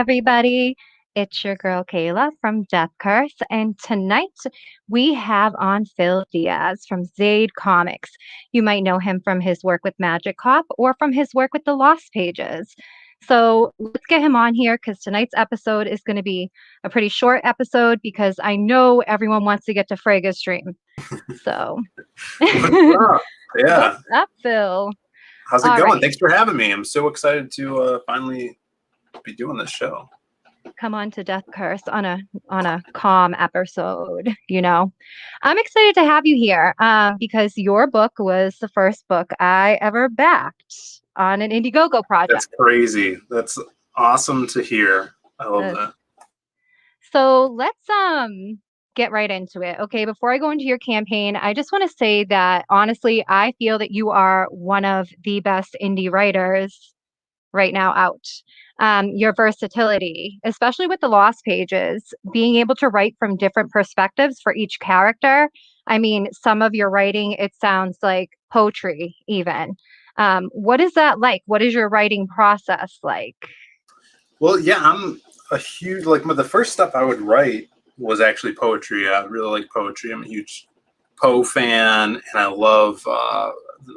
everybody. It's your girl Kayla from Death Curse, and tonight we have on Phil Diaz from Zade Comics. You might know him from his work with Magic Cop or from his work with the Lost Pages. So let's get him on here because tonight's episode is going to be a pretty short episode because I know everyone wants to get to Frega's stream. So, What's up? Yeah. what's up, Phil? How's it All going? right. Thanks for having me. I'm so excited to finally be doing this show. Come on to Death Curse on a calm episode, you know. I'm excited to have you here because your book was the first book I ever backed on an Indiegogo project. That's crazy. That's awesome to hear. I love Uh, that. so let's get right into it. Okay, before I go into your campaign, I just want to say that honestly, I feel that you are one of the best indie writers right now out. Your versatility, especially with the Lost Pages, being able to write from different perspectives for each character. I mean, some of your writing, it sounds like poetry, even. What is that like? What is your writing process like? Well, yeah, I'm a huge the first stuff I would write was actually poetry. I really like poetry. I'm a huge Poe fan, and I love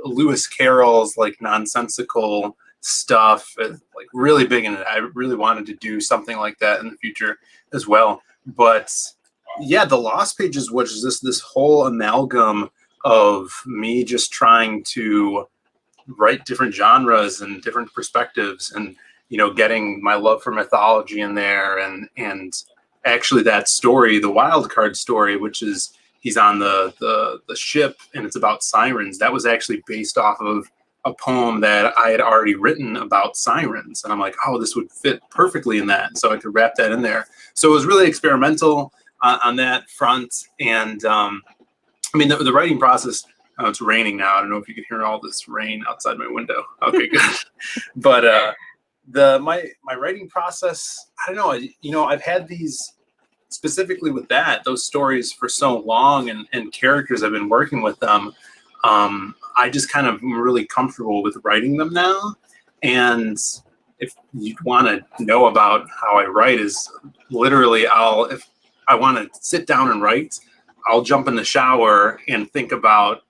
Lewis Carroll's like nonsensical stuff. Like really big in it. I really wanted to do something like that in the future as well. But yeah, the Lost Pages was just this whole amalgam of me just trying to write different genres and different perspectives, and getting my love for mythology in there, and actually that story, the wild card story, which is he's on the ship and it's about sirens. That was actually based off of a poem that I had already written about sirens. And I'm like, oh, this would fit perfectly in that. So I could wrap that in there. So it was really experimental on that front. And I mean, the writing process, it's raining now. I don't know if you can hear all this rain outside my window. Okay, good. But my writing process, I don't know, I've had these specifically with those stories for so long, and characters I've been working with them. I just kind of am really comfortable with writing them now. And if you want to know about how I write, is literally if I want to sit down and write, I'll jump in the shower and think about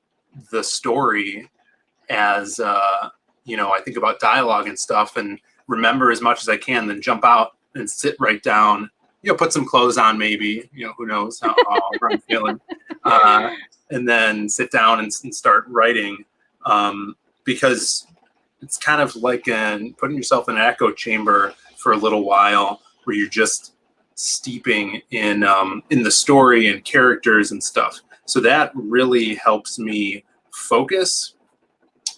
the story as I think about dialogue and stuff and remember as much as I can, then jump out and sit right down, put some clothes on, maybe, who knows how I'm feeling, and then sit down and start writing, because it's kind of like putting yourself in an echo chamber for a little while, where you're just steeping in the story and characters and stuff. So that really helps me focus,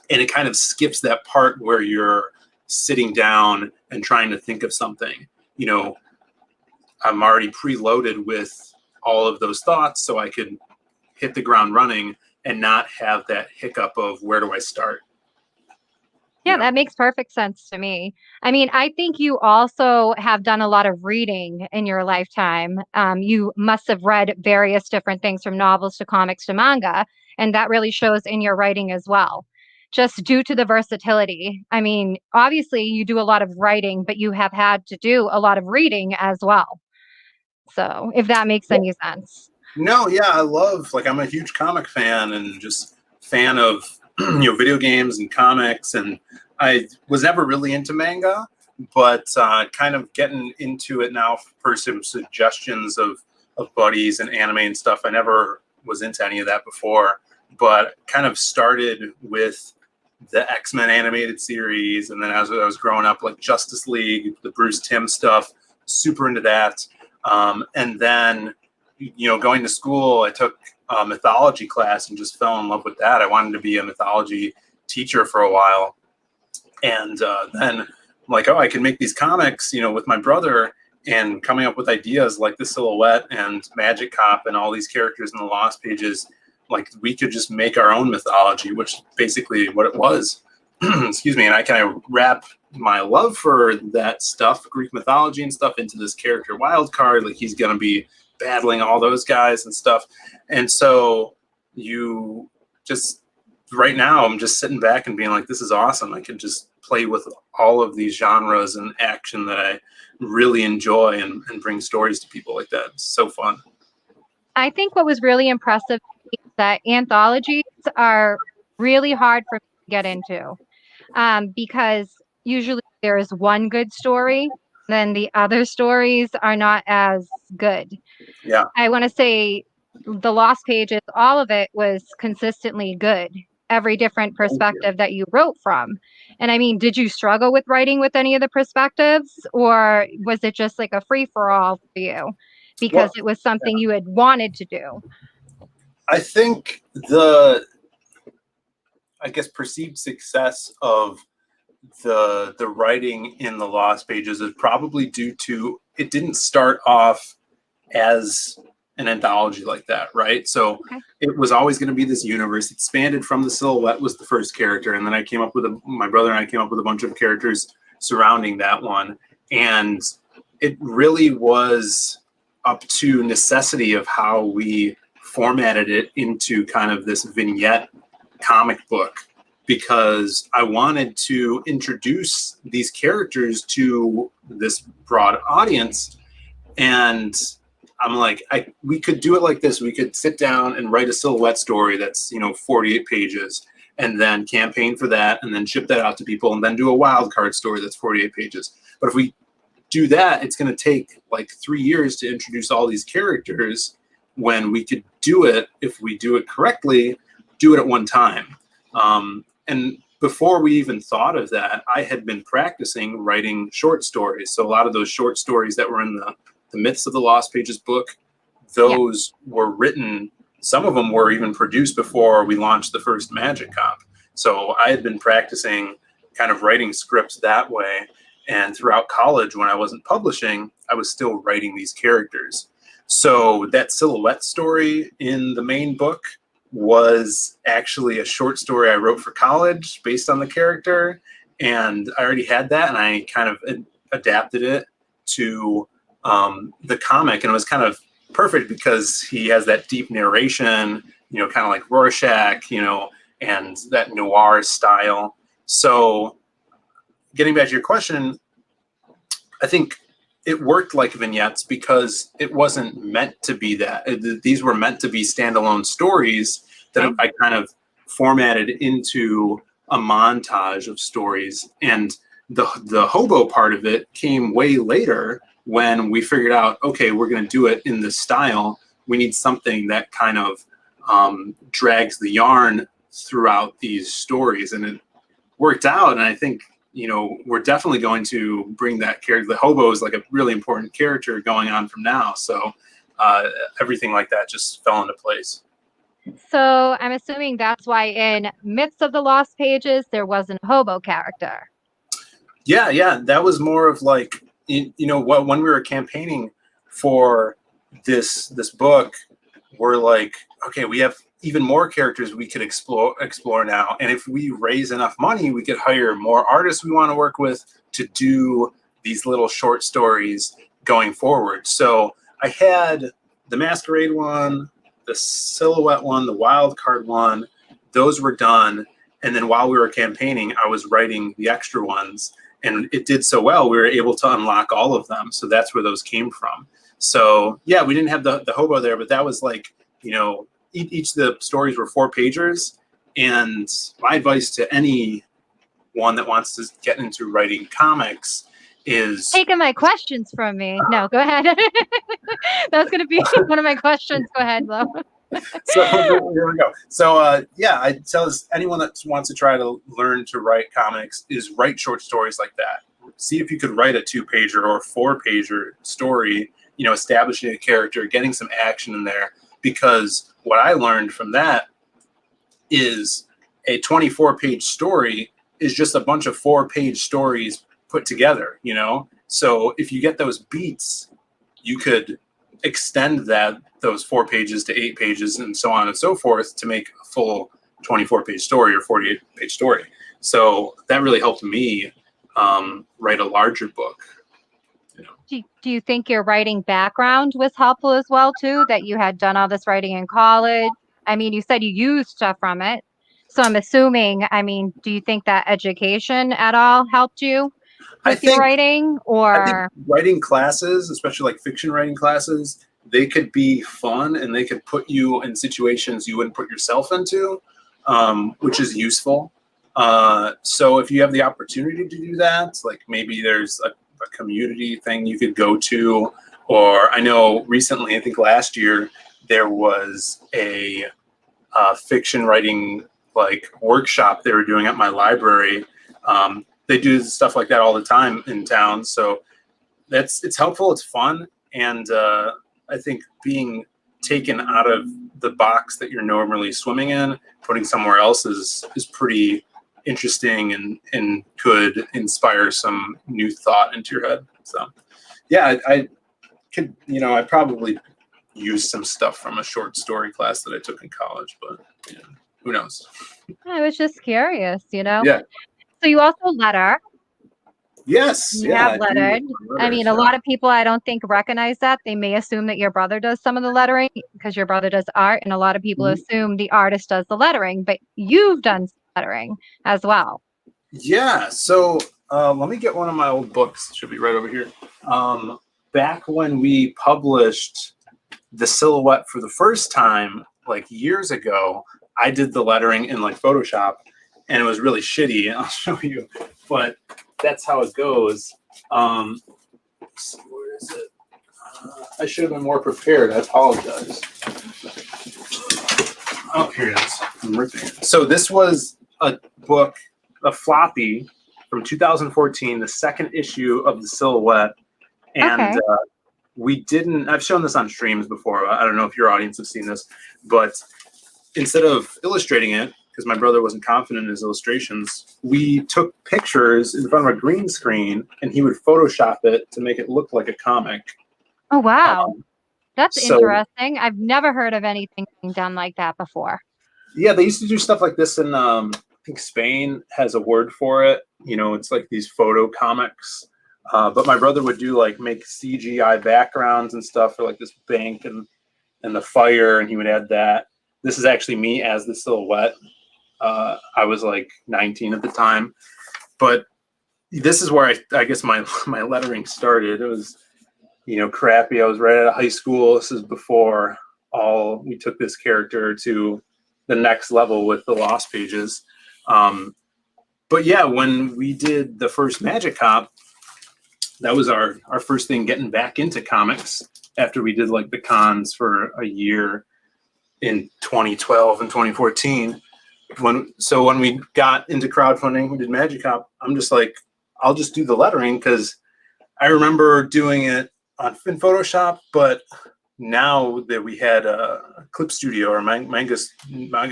and it kind of skips that part where you're sitting down and trying to think of something. I'm already preloaded with all of those thoughts, so I could hit the ground running and not have that hiccup of where do I start. Yeah, that makes perfect sense to me. I mean, I think you also have done a lot of reading in your lifetime. You must have read various different things from novels to comics to manga, and that really shows in your writing as well, just due to the versatility. I mean, obviously, you do a lot of writing, but you have had to do a lot of reading as well. So, if that makes any sense. No, yeah, I'm a huge comic fan and just fan of video games and comics, and I was never really into manga, but kind of getting into it now for some suggestions of buddies and anime and stuff. I never was into any of that before, but kind of started with the X-Men animated series, and then as I was growing up, like Justice League, the Bruce Timm stuff, super into that. And then, going to school, I took a mythology class and just fell in love with that. I wanted to be a mythology teacher for a while. And then I'm like, oh, I can make these comics, with my brother, and coming up with ideas like the Silhouette and Magic Cop and all these characters in the Lost Pages. Like, we could just make our own mythology, which is basically what it was. Excuse me. And I kind of wrap my love for that stuff, Greek mythology and stuff, into this character Wildcard. Like, he's going to be battling all those guys and stuff. And so right now, I'm just sitting back and being like, this is awesome. I can just play with all of these genres and action that really enjoy and bring stories to people like that. It's so fun. I think what was really impressive is that anthologies are really hard for me to get into, because usually there is one good story, then the other stories are not as good. Yeah. I want to say the Lost Pages, all of it was consistently good. Every different Thank you. perspective that you wrote from. And I mean, did you struggle with writing with any of the perspectives, or was it just like a free for all for you because Well, it was something you had wanted to do? I think I guess perceived success of the writing in the Lost Pages is probably due to it didn't start off as an anthology like that, right? So Okay. it was always going to be this universe. It expanded from the Silhouette was the first character, and then my brother and I came up with a bunch of characters surrounding that one, and it really was up to necessity of how we formatted it into kind of this vignette comic book, because I wanted to introduce these characters to this broad audience. And I'm like, we could do it like this. We could sit down and write a Silhouette story that's 48 pages, and then campaign for that, and then ship that out to people, and then do a wild card story that's 48 pages. But if we do that, it's going to take like 3 years to introduce all these characters, when we could do it, if we do it correctly, do it at one time. And before we even thought of that, I had been practicing writing short stories. So a lot of those short stories that were in the Myths of the Lost Pages book, those were written, some of them were even produced before we launched the first Magic Comp. So I had been practicing kind of writing scripts that way. And throughout college, when I wasn't publishing, I was still writing these characters. So that Silhouette story in the main book was actually a short story I wrote for college based on the character. And I already had that, and I kind of adapted it to the comic. And it was kind of perfect because he has that deep narration, kind of like Rorschach, and that noir style. So getting back to your question, I think it worked like vignettes because it wasn't meant to be that. These were meant to be standalone stories that I kind of formatted into a montage of stories. And the hobo part of it came way later, when we figured out, okay, we're going to do it in this style. We need something that kind of drags the yarn throughout these stories. And it worked out. And I think, we're definitely going to bring that character. The hobo is like a really important character going on from now. So everything like that just fell into place. So I'm assuming that's why in Myths of the Lost Pages, there wasn't a hobo character. Yeah. That was more of like, when we were campaigning for this book, we're like, okay, we have even more characters we could explore now. And if we raise enough money, we could hire more artists we want to work with to do these little short stories going forward. So I had the Masquerade one, the Silhouette one, the Wild Card one. Those were done. And then while we were campaigning, I was writing the extra ones. And it did so well, we were able to unlock all of them. So that's where those came from. So yeah, we didn't have the hobo there, but that was like, each of the stories were 4-pagers. And my advice to anyone that wants to get into writing comics is... Taking my questions from me. No, go ahead. That was going to be one of my questions. Go ahead, Lo. So here we go. So I tell anyone that wants to try to learn to write comics is write short stories like that. See if you could write a 2-pager or 4-pager story, establishing a character, getting some action in there. Because what I learned from that is a 24-page story is just a bunch of 4-page stories put together, So if you get those beats, you could extend those 4 pages to 8 pages and so on and so forth to make a full 24-page story or 48-page story. So that really helped me write a larger book. Do you think your writing background was helpful as well, too, that you had done all this writing in college? I mean, you said you used stuff from it. So I'm assuming, do you think that education at all helped you with your writing? I think Or writing classes, especially like fiction writing classes, they could be fun and they could put you in situations you wouldn't put yourself into, which is useful. So if you have the opportunity to do that, like maybe there's a community thing you could go to, or I know recently, I think last year, there was a fiction writing like workshop they were doing at my library. They do stuff like that all the time in town, so it's helpful, it's fun, and I think being taken out of the box that you're normally swimming in, putting somewhere else is pretty interesting and could inspire some new thought into your head. So yeah, I could, I probably use some stuff from a short story class that I took in college, but who knows? I was just curious, Yeah. So you also letter. Yes. You Yeah. have I do lettered. I letters, mean, a lot of people I don't think recognize that. They may assume that your brother does some of the lettering because your brother does art, and a lot of people Mhm. assume the artist does the lettering, but you've done some lettering as well. Yeah. So let me get one of my old books. Should be right over here. Back when we published the silhouette for the first time, like years ago, I did the lettering in like Photoshop, and it was really shitty. I'll show you, but that's how it goes. So where is it? I should have been more prepared. I apologize. Oh, here it is. I'm ripping it. So this was a book, a floppy from 2014, the second issue of the silhouette, and Okay. I've shown this on streams before. I don't know if your audience has seen this, but instead of illustrating it, because my brother wasn't confident in his illustrations, we took pictures in front of a green screen and he would Photoshop it to make it look like a comic. Oh, wow. That's So interesting. I've never heard of anything being done like that before. yeah, they used to do stuff like this in, I think Spain has a word for it. It's like these photo comics. But my brother would do like make CGI backgrounds and stuff for like this bank and the fire, and he would add that. This is actually me as the silhouette. I was like 19 at the time, but this is where I guess my lettering started. It was crappy. I was right out of high school. This is before we took this character to the next level with the Lost pages. But yeah, when we did the first Magic Cop, that was our first thing getting back into comics after we did like the cons for a year in 2012 and 2014. When we got into crowdfunding, we did Magic Cop, I'm just like, I'll just do the lettering because I remember doing it in Photoshop, but now that we had a clip studio or manga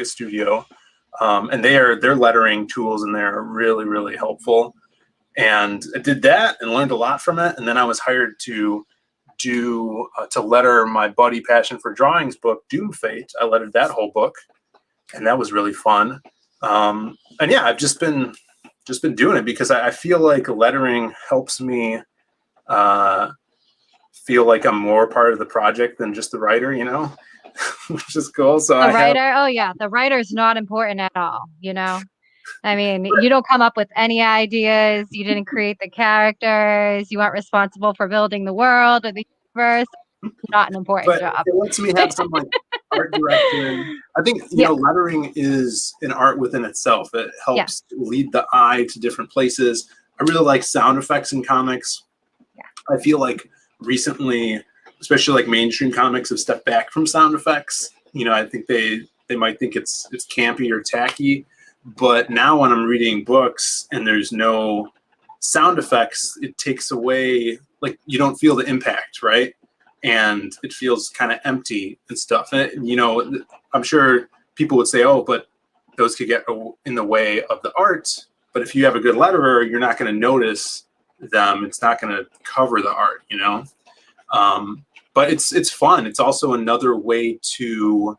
studio, and their lettering tools in there are really, really helpful. And I did that and learned a lot from it. And then I was hired to letter my buddy Passion for Drawings book, Doom Fate. I lettered that whole book, and that was really fun. And yeah, I've just been doing it because I feel like lettering helps me feel like I'm more part of the project than just the writer, which is cool. So The writer, oh yeah, the writer's not important at all, I mean, you don't come up with any ideas. You didn't create the characters. You aren't responsible for building the world or the universe. Not an important but job. it lets me have some like art direction. I think Yeah. lettering is an art within itself. It Yeah. helps lead the eye to different places. I really like sound effects in comics. Yeah. I feel like recently, especially like mainstream comics, have stepped back from sound effects. I think they might think it's campy or tacky, but now when I'm reading books and there's no sound effects, it takes away, like, you don't feel the impact, right? And it feels kind of empty and stuff. And, I'm sure people would say, oh, but those could get in the way of the art. But if you have a good letterer, you're not going to notice them. It's not going to cover the art, but it's fun. It's also another way to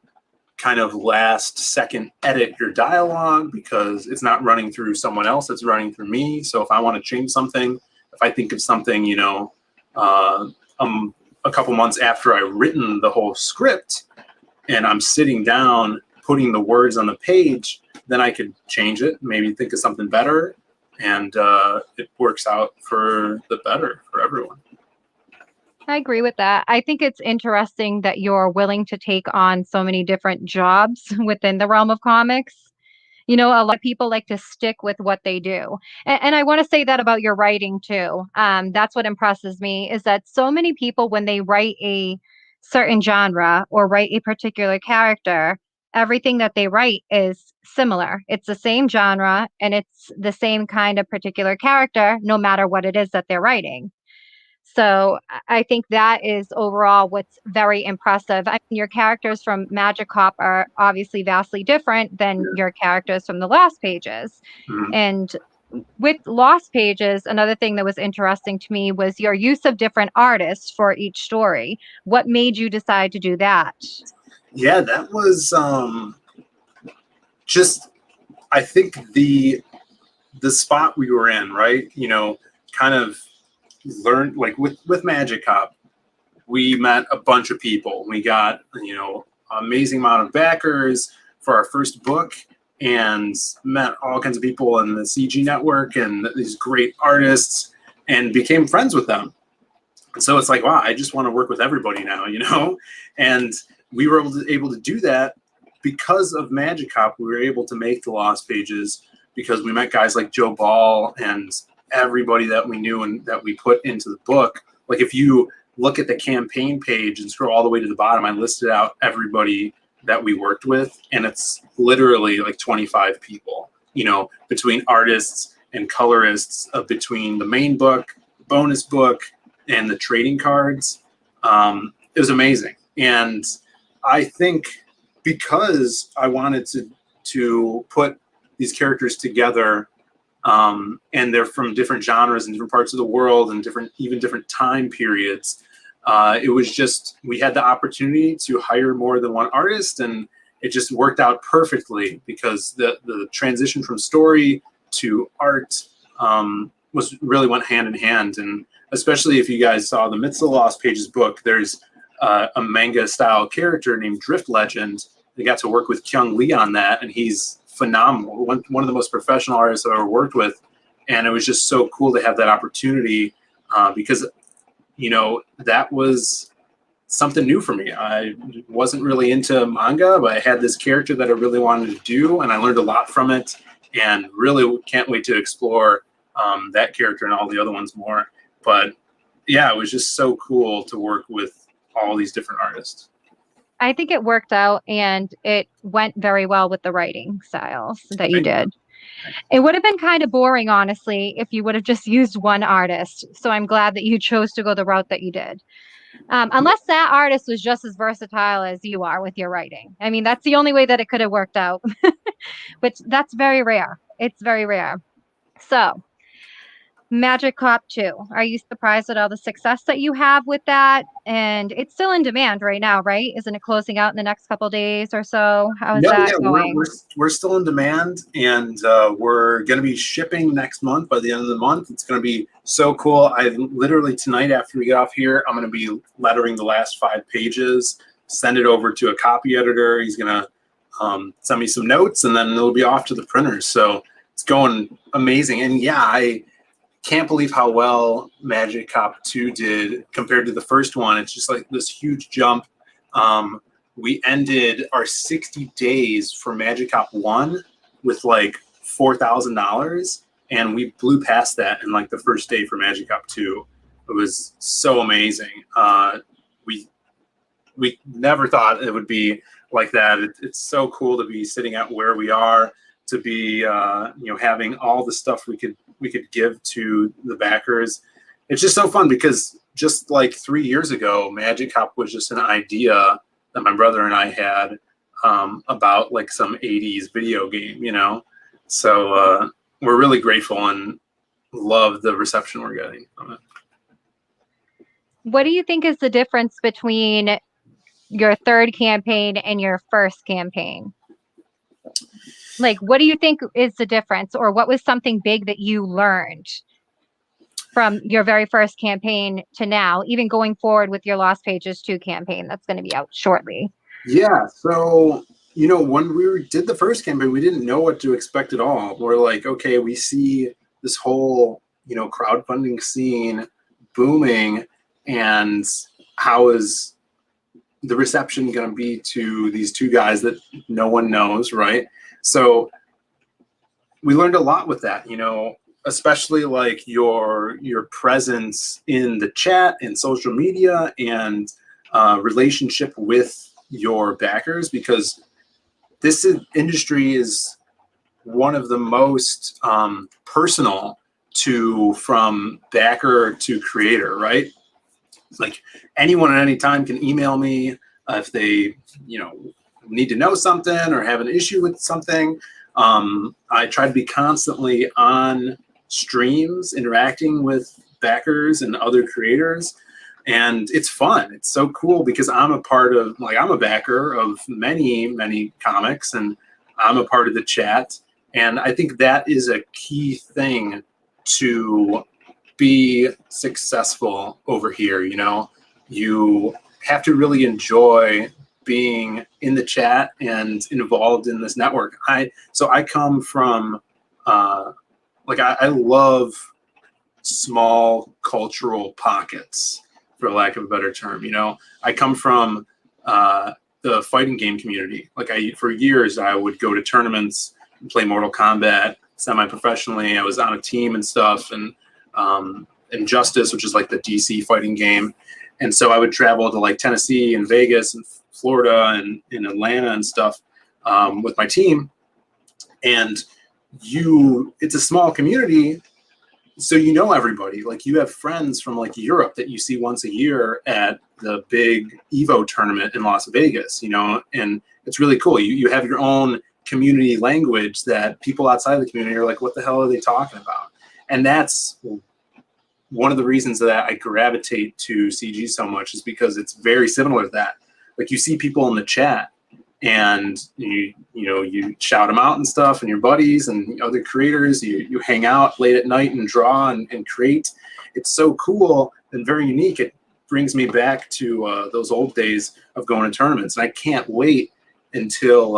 kind of last second edit your dialogue because it's not running through someone else, it's running through me. So if I want to change something, if I think of something, a couple months after I've written the whole script and I'm sitting down putting the words on the page, then I could change it, maybe think of something better. and it works out for the better for everyone. I agree with that. I think it's interesting that you're willing to take on so many different jobs within the realm of comics. You know, a lot of people like to stick with what they do. And I want to say that about your writing too. That's what impresses me is that so many people, when they write a certain genre or write a particular character, everything that they write is similar. It's the same genre and it's the same kind of particular character, no matter what it is that they're writing. So I think that is overall what's very impressive. I mean, your characters from Magic Cop are obviously vastly different than your characters from the Lost Pages. Mhm. And with Lost Pages, another thing that was interesting to me was your use of different artists for each story. What made you decide to do that? Yeah, that was just, I think the spot we were in, right? You know, kind of learned, like with Magic Cop, we met a bunch of people. We got, you know, amazing amount of backers for our first book, and met all kinds of people in the CG network and these great artists, and became friends with them. And so it's like, wow, I just want to work with everybody now, you know? And we were able to do that because of Magic Cop. We were able to make the Lost Pages because we met guys like Joe Ball and everybody that we knew and that we put into the book. Like if you look at the campaign page and scroll all the way to the bottom, I listed out everybody that we worked with, and it's literally like 25 people, you know, between artists and colorists, between the main book, bonus book, and the trading cards. It was amazing. And I think because I wanted to put these characters together, and they're from different genres and different parts of the world and even different time periods. It was just, we had the opportunity to hire more than one artist, and it just worked out perfectly because the transition from story to art was really went hand in hand. And especially if you guys saw the Myths of the Lost Pages book, there's a manga style character named Drift Legend. They got to work with Kyung Lee on that, and he's phenomenal. One of the most professional artists I've ever worked with. And it was just so cool to have that opportunity because, you know, that was something new for me. I wasn't really into manga, but I had this character that I really wanted to do, and I learned a lot from it, and really can't wait to explore that character and all the other ones more. But yeah, it was just so cool to work with all these different artists. I think it worked out and it went very well with the writing styles that you did. It would have been kind of boring, honestly, if you would have just used one artist. So I'm glad that you chose to go the route that you did. Unless that artist was just as versatile as you are with your writing. I mean, that's the only way that it could have worked out, which that's very rare. It's very rare. So Magic Cop 2. Are you surprised at all the success that you have with that? And it's still in demand right now, right? Isn't it closing out in the next couple days or so? How is No, that yeah, going? we're still in demand, and we're going to be shipping next month. By the end of the month, it's going to be so cool. I literally tonight after we get off here, I'm going to be lettering the last 5 pages, send it over to a copy editor. He's going to send me some notes, and then it'll be off to the printers. So it's going amazing. And yeah, I can't believe how well Magic Cop 2 did compared to the first one. It's just like this huge jump. We ended our 60 days for Magic Cop 1 with like $4,000, and we blew past that in like the first day for Magic Cop 2. It was so amazing. We never thought it would be like that. It's so cool to be sitting at where we are, to be having all the stuff we could give to the backers. It's just so fun because just like 3 years ago, Magic Cop was just an idea that my brother and I had about like some 80s video game, you know? So we're really grateful and love the reception we're getting from it. What do you think is the difference between your third campaign and your first campaign? Like, what do you think is the difference, or what was something big that you learned from your very first campaign to now, even going forward with your Lost Pages 2 campaign that's going to be out shortly? Yeah, so, when we did the first campaign, we didn't know what to expect at all. We're like, okay, we see this whole, crowdfunding scene booming, and how is the reception going to be to these two guys that no one knows, right? So we learned a lot with that, especially like your presence in the chat and social media, and relationship with your backers, because industry is one of the most personal from backer to creator, right? Like anyone at any time can email me if they, need to know something or have an issue with something. I try to be constantly on streams interacting with backers and other creators, and it's fun. It's so cool because I'm a backer of many comics, and I'm a part of the chat. And I think that is a key thing to be successful over here. You have to really enjoy being in the chat and involved in this network. So I come from I love small cultural pockets, for lack of a better term. I come from the fighting game community. For years I would go to tournaments and play Mortal Kombat semi-professionally. I was on a team and stuff, and Injustice, which is like the DC fighting game. And so I would travel to like Tennessee and Vegas and Florida and in Atlanta and stuff with my team. And it's a small community, so everybody. Like, you have friends from like Europe that you see once a year at the big Evo tournament in Las Vegas, and it's really cool. You have your own community language that people outside the community are like, what the hell are they talking about? And that's one of the reasons that I gravitate to CG so much, is because it's very similar to that. Like, you see people in the chat, and you shout them out and stuff, and your buddies and other creators, you hang out late at night and draw and create. It's so cool and very unique. It brings me back to those old days of going to tournaments, and I can't wait until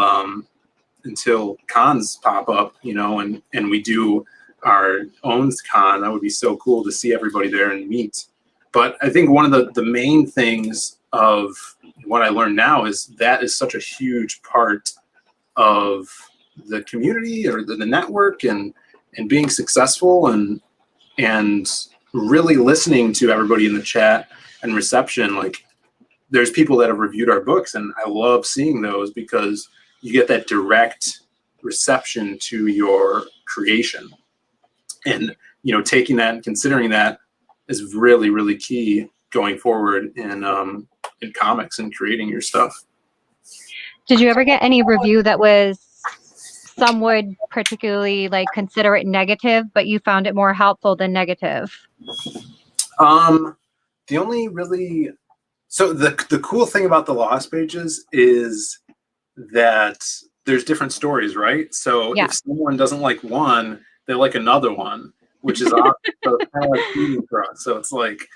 cons pop up, and we do our own con. That would be so cool to see everybody there and meet. But I think one of the main things of what I learned now is that is such a huge part of the community or the network, and being successful, and really listening to everybody in the chat and reception. Like, there's people that have reviewed our books, and I love seeing those, because you get that direct reception to your creation. And, taking that and considering that is really, really key going forward in comics and creating your stuff. Did you ever get any review that was, some would particularly consider it negative, but you found it more helpful than negative? The only really, so the cool thing about the Lost Pages is that there's different stories, right? So if someone doesn't like one, they like another one, which is awesome. So it's kind of like feeding for us. So it's like,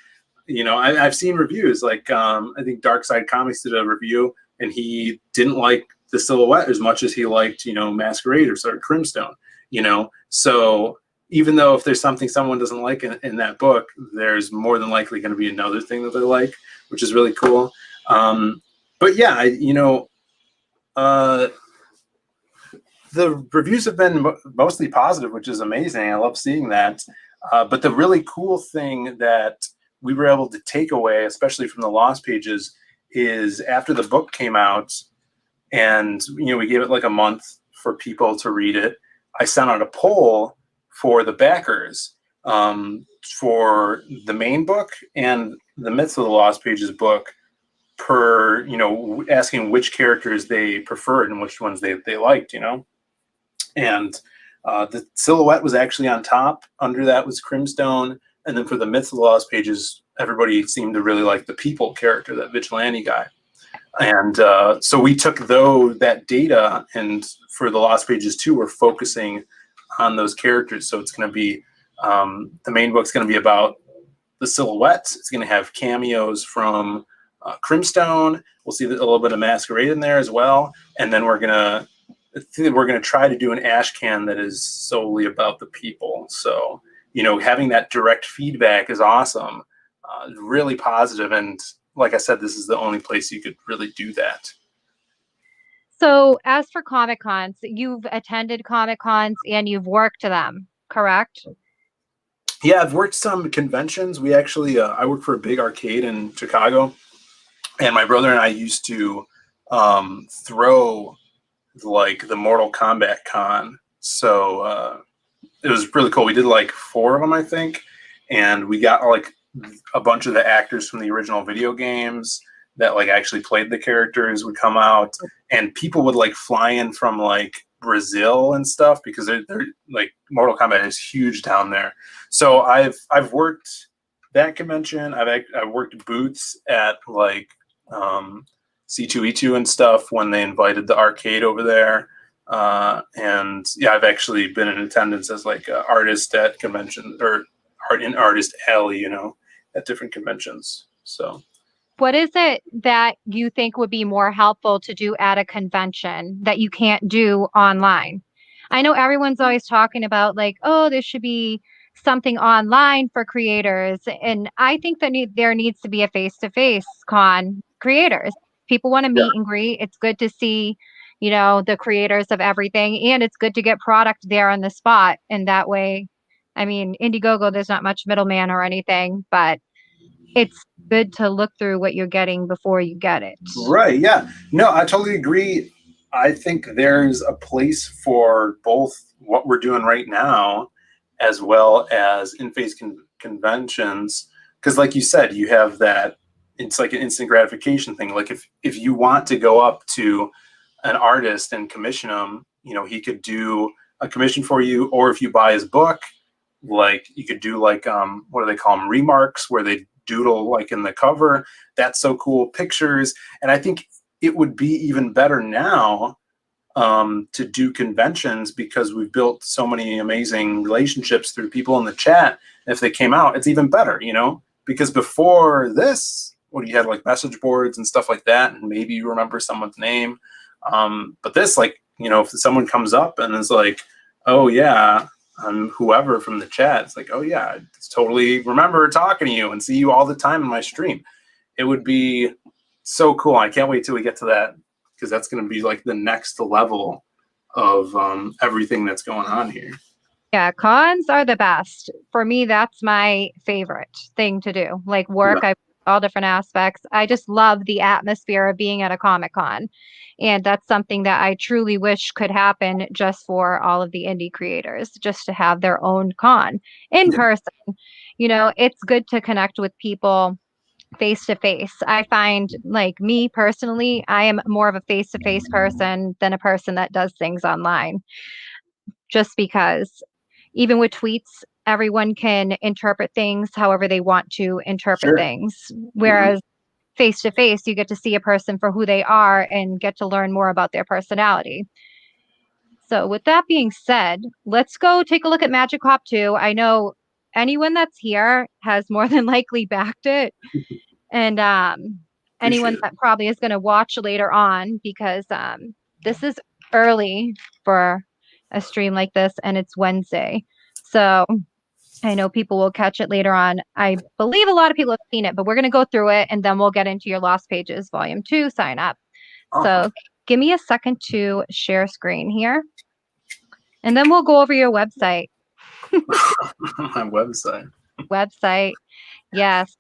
I've seen reviews, like I think Dark Side Comics did a review, and he didn't like the Silhouette as much as he liked, Masquerade or sort of Crimstone, So even though if there's something someone doesn't like in that book, there's more than likely going to be another thing that they like, which is really cool. But yeah, the reviews have been mostly positive, which is amazing. I love seeing that. But the really cool thing that we were able to take away, especially from the Lost Pages, is after the book came out, and we gave it like a month for people to read it, I sent out a poll for the backers for the main book and the Myths of the Lost Pages book, per asking which characters they preferred and which ones they liked, and the Silhouette was actually on top. Under that was Crimstone, and then for the Myths of the Lost Pages, everybody seemed to really like the People character, that vigilante guy. And so we took that data, and for the Lost Pages 2, we're focusing on those characters. So it's going to be the main book's going to be about the Silhouette. It's going to have cameos from Crimstone. We'll see a little bit of Masquerade in there as well, and then we're going to we're going to try to do an ash can that is solely about the people. So, having that direct feedback is awesome, really positive. And like I said, this is the only place you could really do that. So, as for Comic Cons, you've attended Comic Cons and you've worked them, correct? Yeah, I've worked some conventions. We actually, I work for a big arcade in Chicago, and my brother and I used to throw like the Mortal Kombat con. So it was really cool. We did like 4 of them, I think, and we got like a bunch of the actors from the original video games that like actually played the characters would come out, and people would like fly in from like Brazil and stuff because they're like Mortal Kombat is huge down there. So I've worked that convention. I've worked booths at like C2E2 and stuff when they invited the arcade over there. And yeah, I've actually been in attendance as like an artist at convention or artist alley, at different conventions. So What is it that you think would be more helpful to do at a convention that you can't do online? I know everyone's always talking about like, oh, there should be something online for creators, and I think that there needs to be a face-to-face con creators. People want to yeah, meet and greet. It's good to see, the creators of everything, and it's good to get product there on the spot. And that way, I mean, Indiegogo, there's not much middleman or anything, but it's good to look through what you're getting before you get it. right. Yeah, no, I totally agree. I think there's a place for both what we're doing right now as well as in-face conventions. Because like you said, you have that, it's like an instant gratification thing. Like if you want to go up to an artist and commission him, he could do a commission for you. Or if you buy his book, like you could do like what do they call them, remarks, where they doodle like in the cover. That's so cool. Pictures. And I think it would be even better now to do conventions because we've built so many amazing relationships through people in the chat. If they came out, it's even better, because before this, when you had like message boards and stuff like that, and maybe you remember someone's name. But this, like, if someone comes up and is like, oh yeah, I'm whoever from the chat, it's like, oh yeah, I totally remember talking to you and see you all the time in my stream. It would be so cool. I can't wait till we get to that, because that's going to be like the next level of everything that's going on here. Yeah, cons are the best. For me, that's my favorite thing to do. Like work, Yeah. I all different aspects. I just love the atmosphere of being at a Comic Con. And that's something that I truly wish could happen just for all of the indie creators, just to have their own con in Yeah. person. It's good to connect with people face to face. I find, like me personally, I am more of a face to face person than a person that does things online, just because even with tweets, everyone can interpret things however they want to interpret Sure. things. Mhm. Whereas face to face, you get to see a person for who they are and get to learn more about their personality. So, with that being said, let's go take a look at Magic Cop 2. I know anyone that's here has more than likely backed it. And anyone Appreciate it. that probably is going to watch later on, because this is early for a stream like this and it's Wednesday. So I know people will catch it later on. I believe a lot of people have seen it, but we're going to go through it and then we'll get into your Lost Pages Volume 2 sign up. Awesome. So give me a second to share screen here and then we'll go over your website. My website. Website. Yes.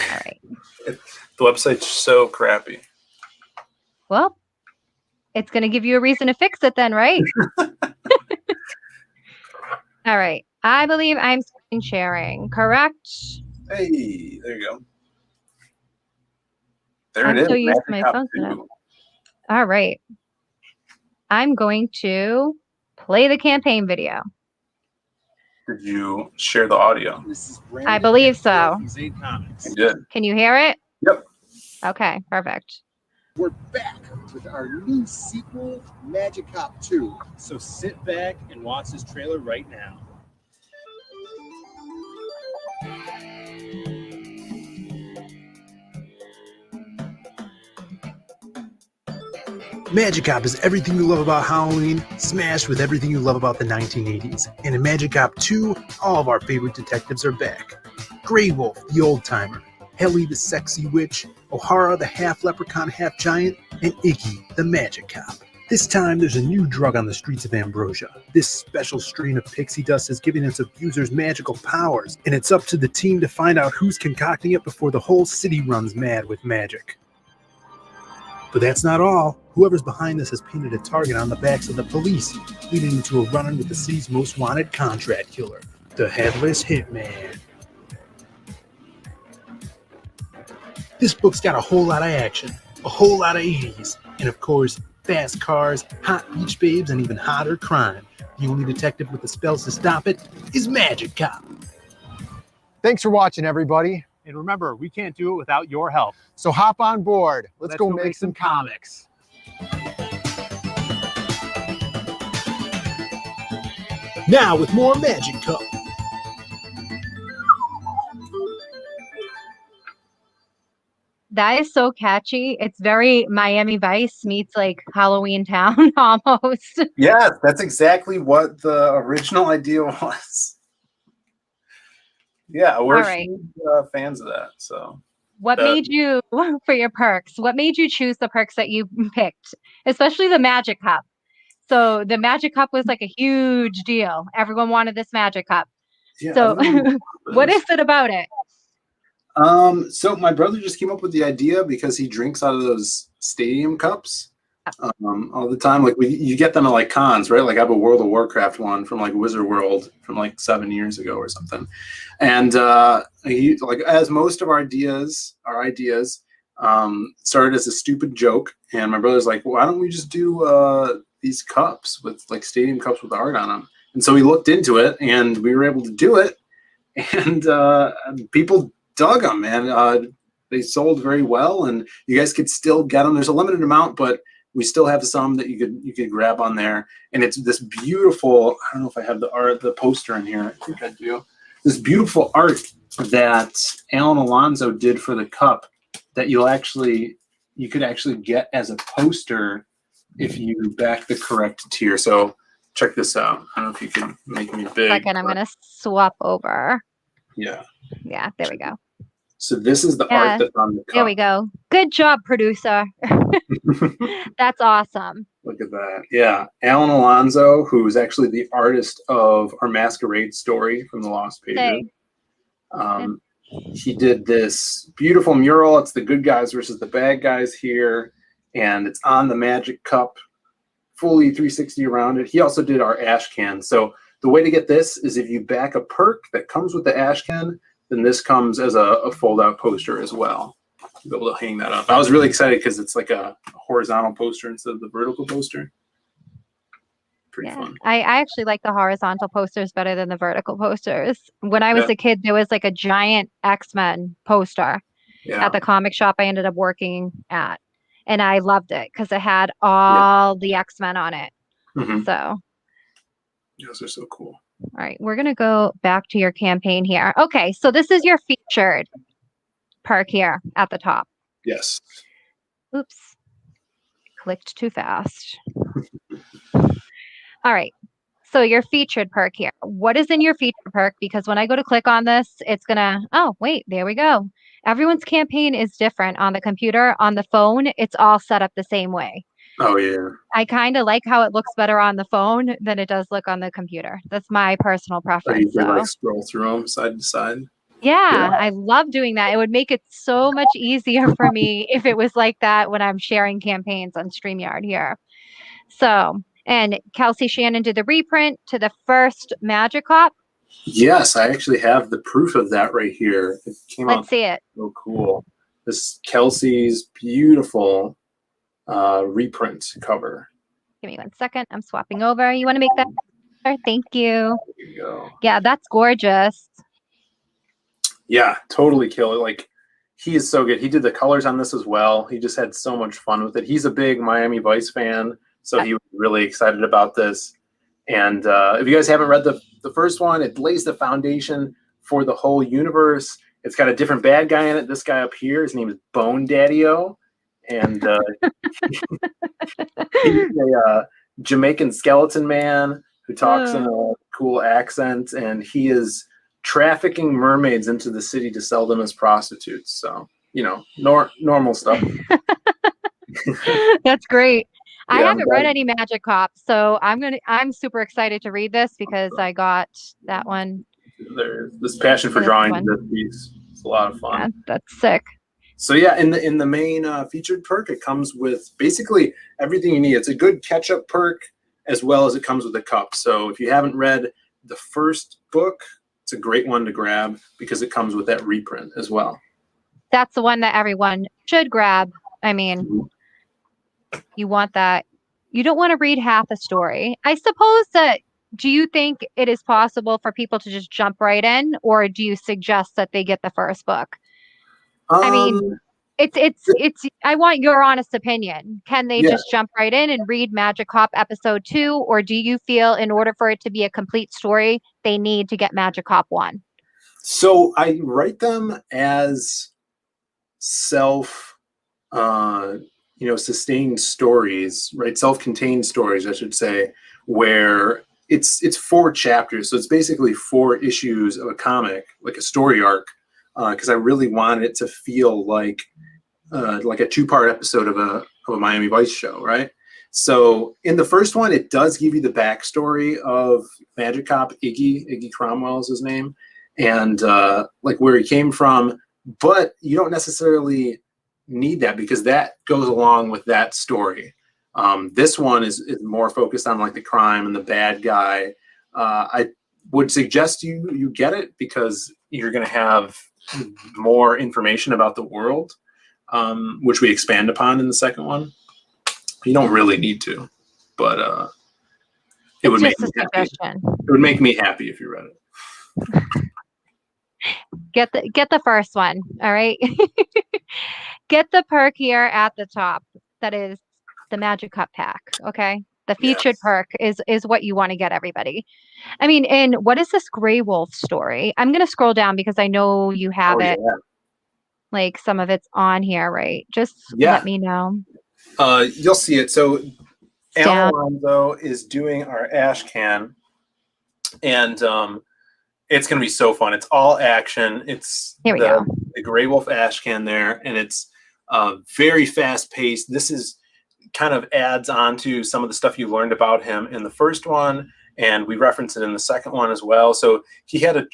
All right. The website's so crappy. Well, it's going to give you a reason to fix it then, right? All right. I believe I'm screen sharing, correct? Hey, there you go. There I'm it is. so used to Magic my Cop phone setup. 2. All right. I'm going to play the campaign video. Did you share the audio? I believe so. I did. Can you hear it? Yep. Okay, perfect. We're back with our new sequel, Magic Cop 2. So sit back and watch this trailer right now. Magic Cop is everything you love about Halloween, smashed with everything you love about the 1980s. And in Magic Cop 2, all of our favorite detectives are back. Grey Wolf, the old-timer, Helly, the sexy witch, O'Hara, the half-leprechaun, half-giant, and Icky, the Magic Cop. This time, there's a new drug on the streets of Ambrosia. This special strain of pixie dust is giving its abusers magical powers, and it's up to the team to find out who's concocting it before the whole city runs mad with magic. But that's not all. Whoever's behind this has painted a target on the backs of the police, leading into a run-in with the city's most wanted contract killer, the Headless Hitman. This book's got a whole lot of action, a whole lot of 80s, and of course, fast cars, hot beach babes, and even hotter crime. The only detective with the spells to stop it is Magic Cop. Thanks for watching, everybody. And remember, we can't do it without your help. So hop on board. Let's go make some comics. Now with more Magic Cup. That is so catchy. It's very Miami Vice meets like Halloween Town almost. Yeah, that's exactly what the original idea was. Yeah, we're right. huge, fans of that. So, What made you, for your perks, what made you choose the perks that you picked, especially the Magic Cup? So the Magic Cup was like a huge deal. Everyone wanted this Magic Cup. yeah, So what is it about it? So my brother just came up with the idea because he drinks out of those stadium cups all the time. Like you get them at like cons, right? Like I have a World of Warcraft one from like Wizard World from like 7 years ago or something. And he, like as most of our ideas started as a stupid joke. And my brother's like, why don't we just do these cups with like stadium cups with art on them? And so we looked into it and we were able to do it. And people dug them, and they sold very well, and you guys could still get them. There's a limited amount, but we still have some that you could grab on there. And it's this beautiful, I don't know if I have the poster in here. I think I do. This beautiful art that Alan Alonso did for the cup that you could actually get as a poster if you back the correct tier. So check this out. I don't know if you can make me big. Second, I'm gonna swap over. Yeah. Yeah, there we go. So this is the art that's on the cup. There we go. Good job, producer. That's awesome. Look at that. Yeah. Alan Alonso, who is actually the artist of our Masquerade story from the Lost Pages. He did this beautiful mural. It's the good guys versus the bad guys here. And it's on the Magic Cup, fully 360 around it. He also did our ash can. So the way to get this is if you back a perk that comes with the ash can, then this comes as a fold-out poster as well. You'll be able to hang that up. I was really excited because it's like a horizontal poster instead of the vertical poster. Pretty fun. I actually like the horizontal posters better than the vertical posters. When I was a kid, there was like a giant X-Men poster at the comic shop I ended up working at. And I loved it because it had all the X-Men on it. Mm-hmm. So. Those are so cool. All right, we're going to go back to your campaign here. Okay, so this is your featured perk here at the top. Yes. Oops. Clicked too fast. All right. So your featured perk here. What is in your featured perk? Because when I go to click on this, it's going to, oh, wait, there we go. Everyone's campaign is different on the computer. On the phone, it's all set up the same way. Oh, yeah. I kind of like how it looks better on the phone than it does look on the computer. That's my personal preference. You can like scroll through them side to side. Yeah, I love doing that. It would make it so much easier for me if it was like that when I'm sharing campaigns on StreamYard here. So, and Kelsey Shannon did the reprint to the first Magic Cup. Yes, I actually have the proof of that right here. It came out. Let's see it. So cool. This is Kelsey's beautiful reprint cover. Give me 1 second. I'm swapping over. You want to make that? Thank you. There you go. Yeah, that's gorgeous. Yeah, totally kill it. Like, he is so good. He did the colors on this as well. He just had so much fun with it. He's a big Miami Vice fan, so he was really excited about this. And if you guys haven't read the first one, it lays the foundation for the whole universe. It's got a different bad guy in it. This guy up here, his name is Bone Daddy-O. and he's a Jamaican skeleton man who talks in a cool accent, and he is trafficking mermaids into the city to sell them as prostitutes. So, normal stuff. That's great. I Yeah, haven't read any Magic Cop, so I'm super excited to read this because I got that one. There's this passion for drawing this piece. It's a lot of fun. Yeah, that's sick. So yeah, in the main featured perk, it comes with basically everything you need. It's a good catch-up perk as well as it comes with a cup. So if you haven't read the first book, it's a great one to grab because it comes with that reprint as well. That's the one that everyone should grab. I mean, you want that. You don't want to read half a story. I suppose that, do you think it is possible for people to just jump right in, or do you suggest that they get the first book? I mean, it's I want your honest opinion. Can they just jump right in and read Magic Cop episode 2, or do you feel in order for it to be a complete story, they need to get Magic Cop 1? So I write them as sustained stories, right? Self-contained stories, I should say, where it's 4 chapters. So it's basically 4 issues of a comic, like a story arc, because I really wanted it to feel like a 2-part episode of a Miami Vice show, right? So in the first one, it does give you the backstory of Magic Cop Iggy Cromwell is his name, and where he came from, but you don't necessarily need that because that goes along with that story. This one is more focused on the crime and the bad guy. I would suggest you get it because you're going to have more information about the world, which we expand upon in the second one. You don't really need to, but it would make me happy. It would make me happy if you read it. Get the first one, all right? Get the perk here at the top. That is the Magic Cup pack, okay? The featured perk is what you want to get, everybody. I mean, and what is this Grey Wolf story? I'm going to scroll down because I know you have it. Yeah. Some of it's on here, right? Just let me know. You'll see it. So Alan Alonso is doing our Ash Can, and it's going to be so fun. It's all action. It's the Grey Wolf Ash Can there, and it's very fast paced. This is kind of adds on to some of the stuff you learned about him in the first one, and we reference it in the second one as well. So he had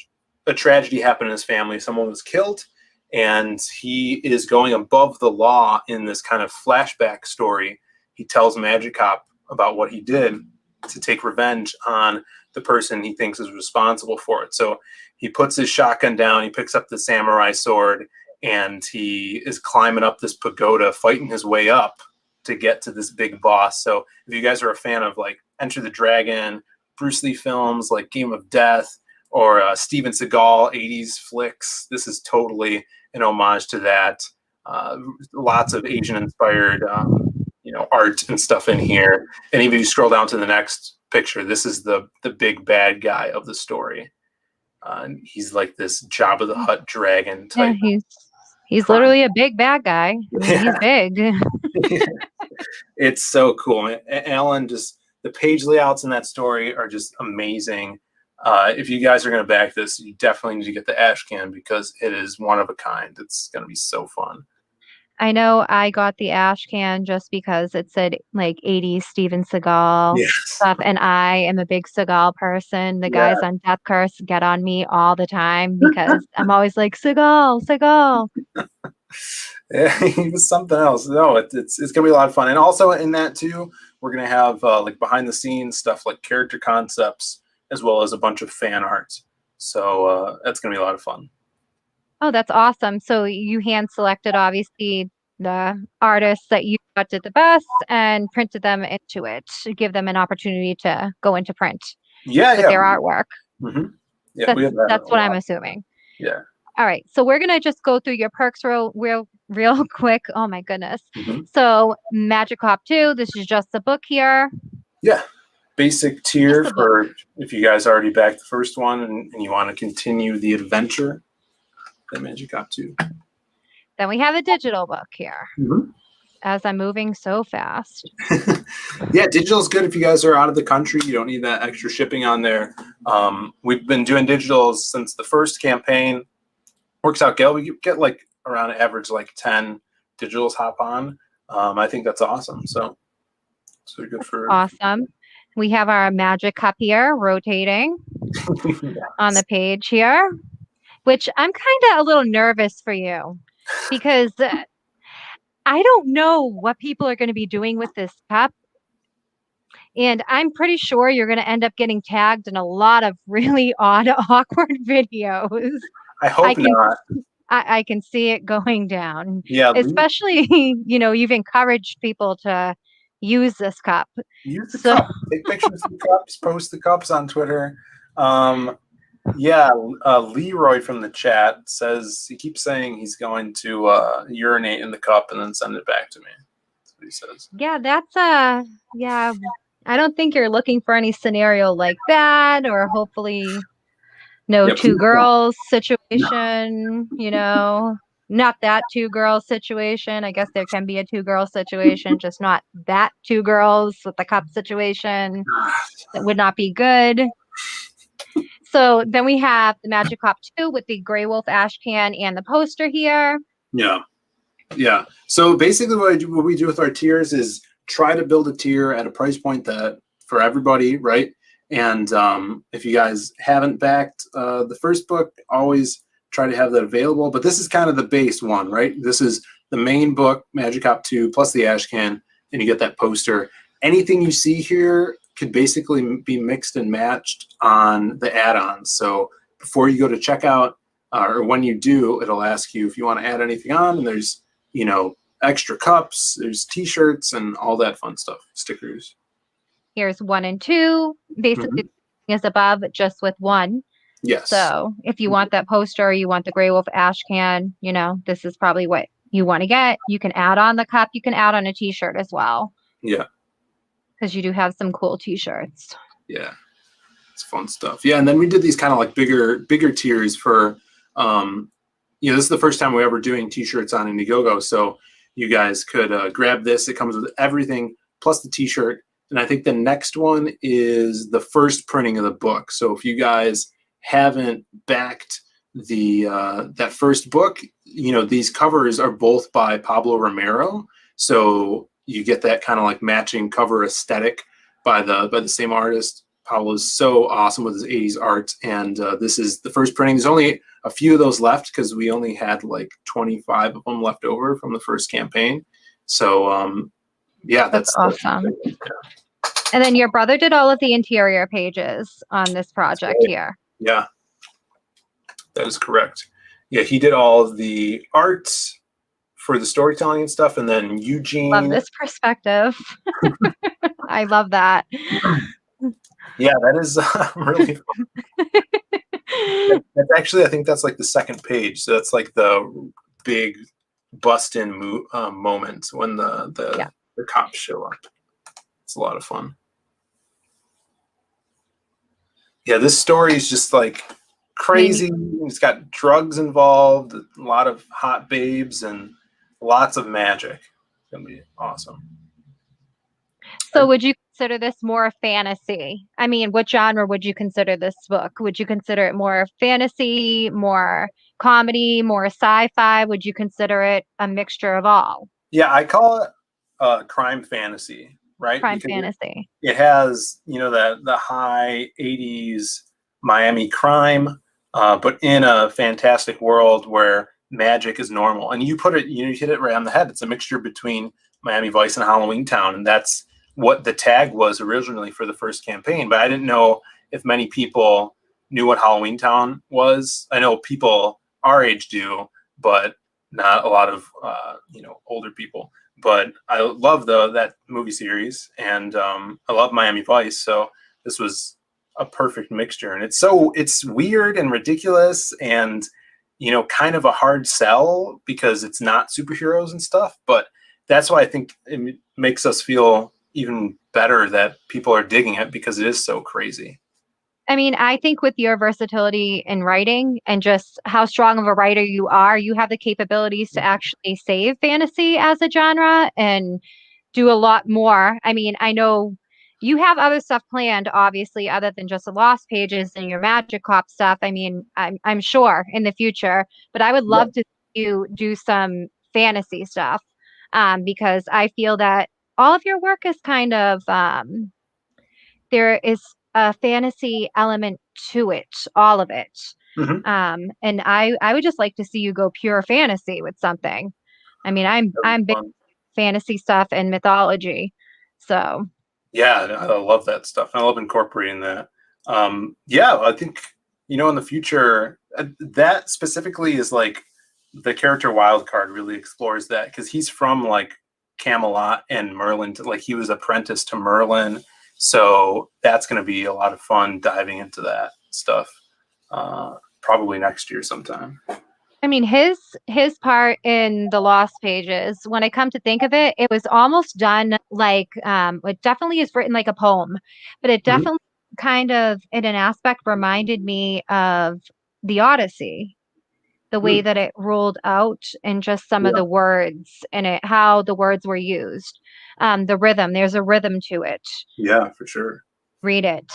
a tragedy happen in his family. Someone was killed, and he is going above the law in this kind of flashback story. He tells Magic Cop about what he did to take revenge on the person he thinks is responsible for it. So he puts his shotgun down, he picks up the samurai sword, and he is climbing up this pagoda, fighting his way up to get to this big boss. So if you guys are a fan of Enter the Dragon, Bruce Lee films like Game of Death, or Steven Seagal 80s flicks, this is totally an homage to that. Lots of Asian inspired art and stuff in here. And even if you scroll down to the next picture, this is the big bad guy of the story. He's like this Jabba the Hutt dragon type. Yeah, he's literally a big bad guy. I mean, he's big. It's so cool. Alan, just the page layouts in that story are just amazing. If you guys are going to back this, you definitely need to get the Ash Can because it is one of a kind. It's going to be so fun. I know I got the Ash Can just because it said 80s Steven Seagal stuff, and I am a big Seagal person. The guys on Death Curse get on me all the time because I'm always like, Seagal. Yeah, he was something else. No, it's gonna be a lot of fun, and also in that too, we're gonna have behind the scenes stuff like character concepts as well as a bunch of fan art. So that's gonna be a lot of fun. Oh, that's awesome. So you hand selected, obviously, the artists that you thought did the best and printed them into it to give them an opportunity to go into print with their artwork. Mm-hmm. Yeah, that's what I'm assuming. Yeah. All right. So we're going to just go through your perks real quick. Oh, my goodness. Mm-hmm. So Magic Cop 2, this is just the book here. Yeah. Basic tier for if you guys already backed the first one and you want to continue the adventure. Magic Cop 2. Then we have a digital book here. Mm-hmm. as I'm moving so fast. Yeah, digital is good if you guys are out of the country. You don't need that extra shipping on there. We've been doing digitals since the first campaign. Works out good. We get like around an average like 10 digitals hop on. I think that's awesome. So good for Awesome. We have our magic cup here rotating on the page here, which I'm kind of a little nervous for you because I don't know what people are going to be doing with this cup. And I'm pretty sure you're going to end up getting tagged in a lot of really odd, awkward videos. I hope not. I can see it going down. Yeah, Especially, you've encouraged people to use this cup. Use the cup. Take pictures of the cups. Post the cups on Twitter. Leroy from the chat says he keeps saying he's going to urinate in the cup and then send it back to me. That's what he says. Yeah, that's yeah. I don't think you're looking for any scenario like that, or hopefully no two girls situation, not that two girls situation. I guess there can be a two girl situation, just not that two girls with the cup situation. That would not be good. So then we have the Magic Cup 2 with the Grey Wolf ash can and the poster here. Yeah. So basically what we do with our tiers is try to build a tier at a price point that for everybody, right? And if you guys haven't backed the first book, always try to have that available. But this is kind of the base one, right? This is the main book, Magic Cup 2, plus the ash can, and you get that poster. Anything you see here could basically be mixed and matched on the add-ons. So before you go to checkout, or when you do, it'll ask you if you want to add anything on, and there's, extra cups, there's t-shirts and all that fun stuff, stickers. Here's 1 and 2, basically is above just with 1. Yes. So if you want that poster, you want the Grey Wolf ash can, this is probably what you want to get. You can add on the cup. You can add on a t-shirt as well. Yeah. Because you do have some cool t-shirts. Yeah. It's fun stuff. Yeah. And then we did these kind of like bigger tiers for, this is the first time we're ever doing t-shirts on Indiegogo. So you guys could grab this. It comes with everything plus the t-shirt. And I think the next one is the first printing of the book. So if you guys haven't backed the that first book, these covers are both by Pablo Romero. So you get that kind of like matching cover aesthetic by the same artist. Pablo's so awesome with his 80s art. And this is the first printing. There's only a few of those left because we only had like 25 of them left over from the first campaign. So that's awesome. And then your brother did all of the interior pages on this project here. Yeah, that is correct. Yeah, he did all of the art for the storytelling and stuff, and then Eugene. Love this perspective. I love that. Yeah, that is really fun. That's actually, I think that's like the second page. So that's like the big bust-in moment when the cops show up. It's a lot of fun. Yeah, this story is just like crazy. It's got drugs involved, a lot of hot babes, and lots of magic. It's gonna be awesome. So would you consider this more fantasy? I mean, what genre would you consider this book? Would you consider it more fantasy, more comedy, more sci-fi? Would you consider it a mixture of all? Yeah, I call it crime fantasy. Right? Crime fantasy. It has, the high 80s Miami crime, but in a fantastic world where magic is normal. And you put it, you hit it right on the head. It's a mixture between Miami Vice and Halloween Town. And that's what the tag was originally for the first campaign. But I didn't know if many people knew what Halloween Town was. I know people our age do, but not a lot of, older people. But I love that movie series, and I love Miami Vice. So this was a perfect mixture, and it's weird and ridiculous, and kind of a hard sell because it's not superheroes and stuff. But that's why I think it makes us feel even better that people are digging it because it is so crazy. I mean, I think with your versatility in writing and just how strong of a writer you are, you have the capabilities to actually save fantasy as a genre and do a lot more. I mean, I know you have other stuff planned, obviously, other than just the Lost Pages and your Magic Cop stuff. I mean, I'm sure in the future, but I would Yeah. love to see you do some fantasy stuff, because I feel that all of your work is kind of there is a fantasy element to it, all of it. Mhm. And I would just like to see you go pure fantasy with something. I mean, That'd be I'm big fun. fantasy stuff and mythology. So, Yeah, I love that stuff. I love incorporating that. Yeah, I think in the future, that specifically is like the character Wildcard really explores that because he's from like Camelot and Merlin. Like he was apprentice to Merlin, so that's going to be a lot of fun diving into that stuff. Probably next year sometime. I mean, his part in the Lost Pages, when I come to think of it, it was almost done like it definitely is written like a poem, but it Mhm. definitely kind of in an aspect reminded me of the Odyssey, the way Mm. that it rolled out and just some of Yeah, the words in it, how the words were used. The rhythm, there's a rhythm to it. yeah, for sure. Read it.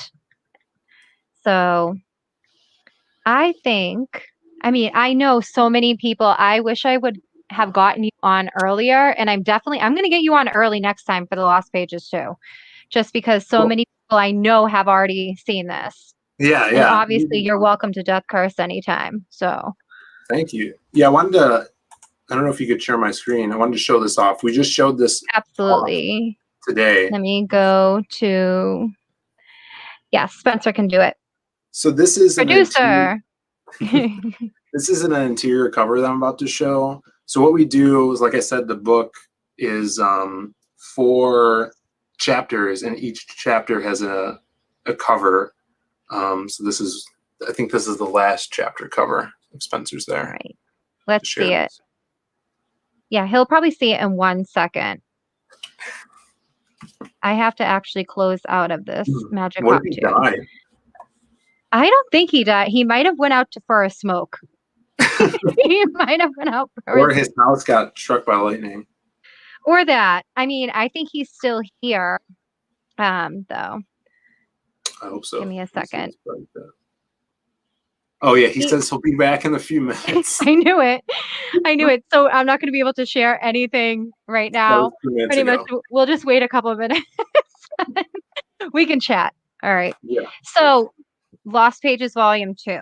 So I think, I mean, I know so many people. I wish I would have gotten you on earlier, and I'm going to get you on early next time for the Lost Pages too, just because so Cool. many people I know have already seen this. Yeah, And yeah. obviously, you're welcome to Death Curse anytime. So, Thank you. Yeah, I wanted to. I don't know if you could share my screen. I wanted to show this off. We just showed this off absolutely. today. Let me go to, yes, Spencer can do it. So this is an interior. Producer. This isn't an interior cover that I'm about to show. So what we do is, like I said, the book is 4 chapters, and each chapter has a cover. So I think this is the last chapter cover. If Spencer's All there right, to let's share see it. this. Yeah, he'll probably see it in 1 second. I have to actually close out of this Magic What Hop if he 2. died? I don't think he died. He might have went out for a smoke. He might have went out for Or a, his house got struck by lightning? or that. I mean, I think he's still here. Though. I hope so. Give me a second. Oh yeah, he says he'll be back in a few minutes. I knew it. I knew it. So I'm not going to be able to share anything right That now. was 2 minutes Pretty much, ago. we'll just wait a couple of minutes. We can chat. All right. Yeah. So, Lost Pages Volume 2.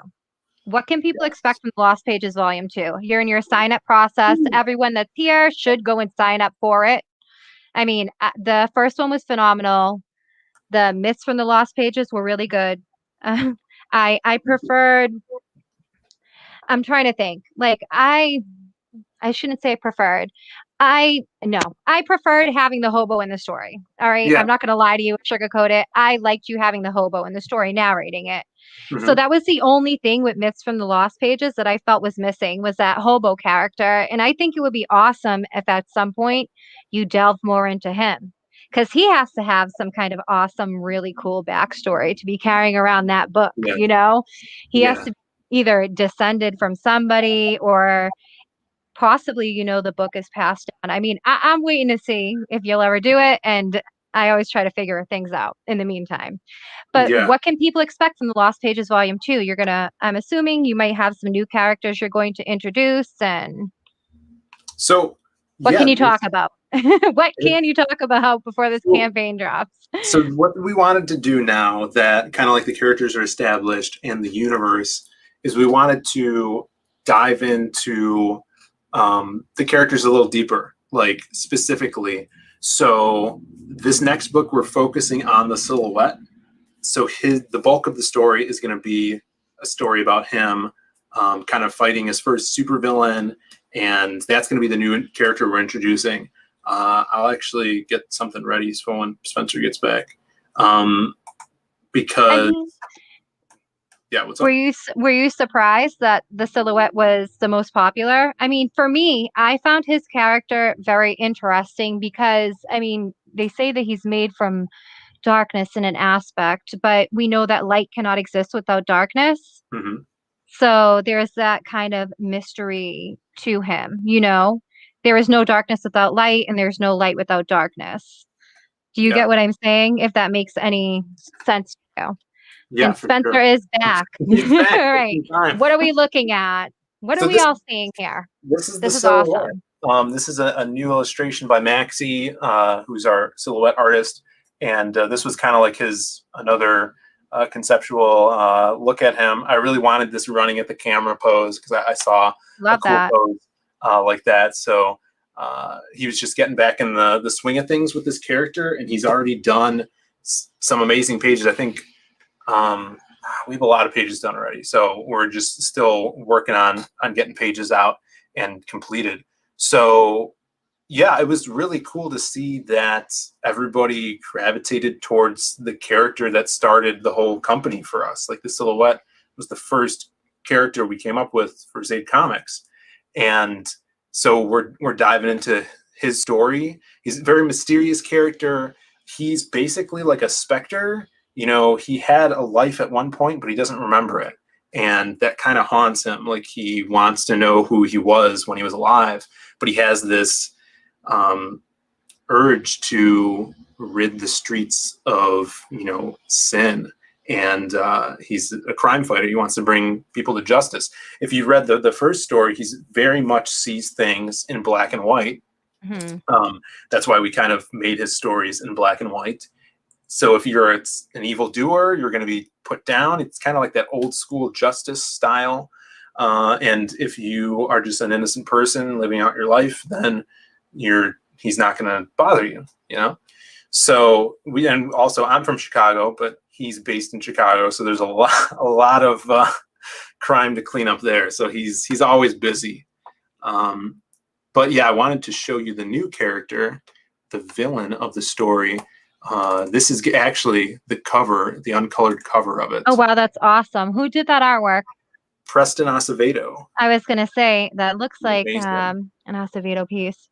What can people expect Yes. from Lost Pages Volume 2? You're in your sign up process. Everyone that's here should go and sign up for it. I mean, the first one was phenomenal. The myths from the Lost Pages were really good. I preferred. I'm trying to think. Like I shouldn't say preferred. I preferred having the hobo in the story. All right. Yeah. I'm not going to lie to you, sugarcoat it. I liked you having the hobo in the story, narrating it. So Mhm. that was the only thing with Myths from the Lost Pages that I felt was missing was that hobo character. And I think it would be awesome if at some point you delve more into him because he has to have some kind of awesome, really cool backstory to be carrying around that book. Yeah. He has Yeah. to be either descended from somebody or possibly, the book is passed down. I mean, I'm waiting to see if you'll ever do it. And I always try to figure things out in the meantime. But Yeah. what can people expect from the Lost Pages Volume 2? I'm assuming you might have some new characters you're going to introduce. And So what yeah, can you talk about? What can you talk about before this so, campaign drops? so what we wanted to do now that kind of like the characters are established and the universe is we wanted to dive into the characters a little deeper, like specifically. So this next book we're focusing on the silhouette. So the bulk of the story is going to be a story about him kind of fighting his first supervillain, and that's going to be the new character we're introducing. I'll actually get something ready for when Spencer gets back. I Because mean, yeah, what's up? were you surprised that the silhouette was the most popular? I mean, for me, I found his character very interesting because I mean, they say that he's made from darkness in an aspect, but we know that light cannot exist without darkness. Hmm. So there's that kind of mystery to him, you know? There is no darkness without light, and there's no light without darkness. Do you Yeah. get what I'm saying? If that makes any sense to you. Yeah, And for Spencer sure. is back. He's back. All right. It's time. What are we looking at? What are So we all seeing here? this is the This is silhouette. awesome. This is a new illustration by Maxie, who's our silhouette artist, and this was kind of like his another conceptual look at him. I really wanted this running at the camera pose because I saw a Love cool that. pose like that. So he was just getting back in the swing of things with this character, and he's already done some amazing pages. I think we have a lot of pages done already, so we're just still working on getting pages out and completed. So yeah, it was really cool to see that everybody gravitated towards the character that started the whole company for us. Like the silhouette was the first character we came up with for Zaid Comics, and so we're diving into his story. He's a very mysterious character. He's basically like a specter. You know, he had a life at one point, but he doesn't remember it. And that kind of haunts him. Like he wants to know who he was when he was alive, but he has this urge to rid the streets of, you know, sin. And he's a crime fighter. He wants to bring people to justice. If you read the first story, he's very much sees things in black and white. Mm-hmm. That's why we kind of made his stories in black and white. So if you're an evildoer, you're going to be put down. It's kind of like that old school justice style. And if you are just an innocent person living out your life, then he's not going to bother you, you know? So and also I'm from Chicago, but he's based in Chicago. So there's a lot of crime to clean up there. So he's always busy. But yeah, I wanted to show you the new character, the villain of the story. This is actually the cover, the uncolored cover of it. Oh, wow. That's awesome. Who did that artwork? Preston Acevedo. I was going to say that looks like Amazing. an Acevedo piece.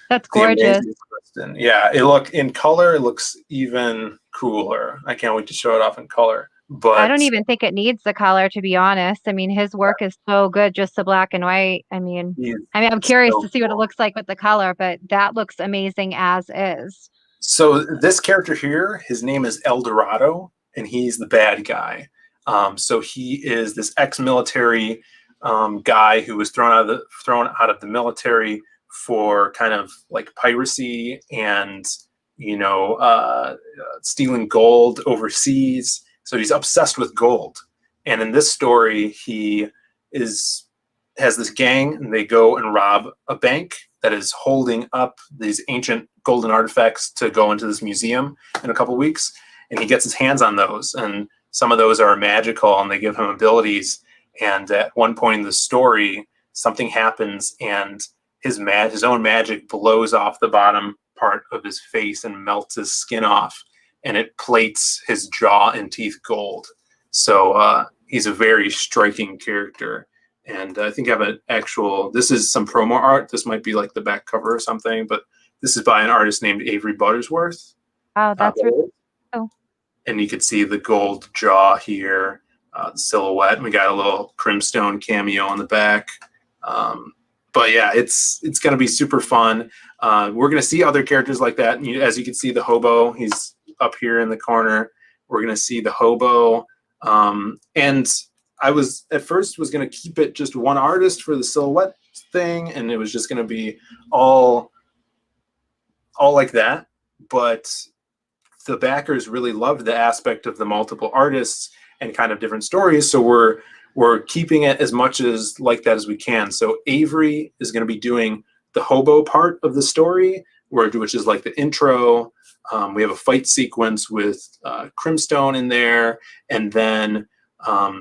That's The gorgeous. amazing Preston. Yeah, in color, it looks even cooler. I can't wait to show it off in color. But I don't even think it needs the color, to be honest. I mean, his work is so good, just the black and white. I mean, I'm curious to see what it looks like with the color, but that looks amazing as is. So this character here, his name is El Dorado, and he's the bad guy. So he is this ex-military guy who was thrown out of the military for kind of like piracy and, you know, stealing gold overseas. So he's obsessed with gold. And in this story, he has this gang, and they go and rob a bank that is holding up these ancient golden artifacts to go into this museum in a couple weeks. And he gets his hands on those. And some of those are magical, and they give him abilities. And at one point in the story, something happens, and his own magic blows off the bottom part of his face and melts his skin off, and it plates his jaw and teeth gold. So he's a very striking character. And I think I have this is some promo art. This might be like the back cover or something, but this is by an artist named Avery Buttersworth. Oh, that's really cool. And you could see the gold jaw here, the silhouette. And we got a little Crimstone cameo on the back. But yeah, it's going to be super fun. We're going to see other characters like that. And as you can see, the hobo, he's up here in the corner. We're going to see the hobo. And I was at first going to keep it just one artist for the silhouette thing, and it was just going to be all like that. But the backers really loved the aspect of the multiple artists and kind of different stories. So we're keeping it as much as like that as we can. So Avery is going to be doing the hobo part of the story, which is like the intro. We have a fight sequence with Crimstone in there, and then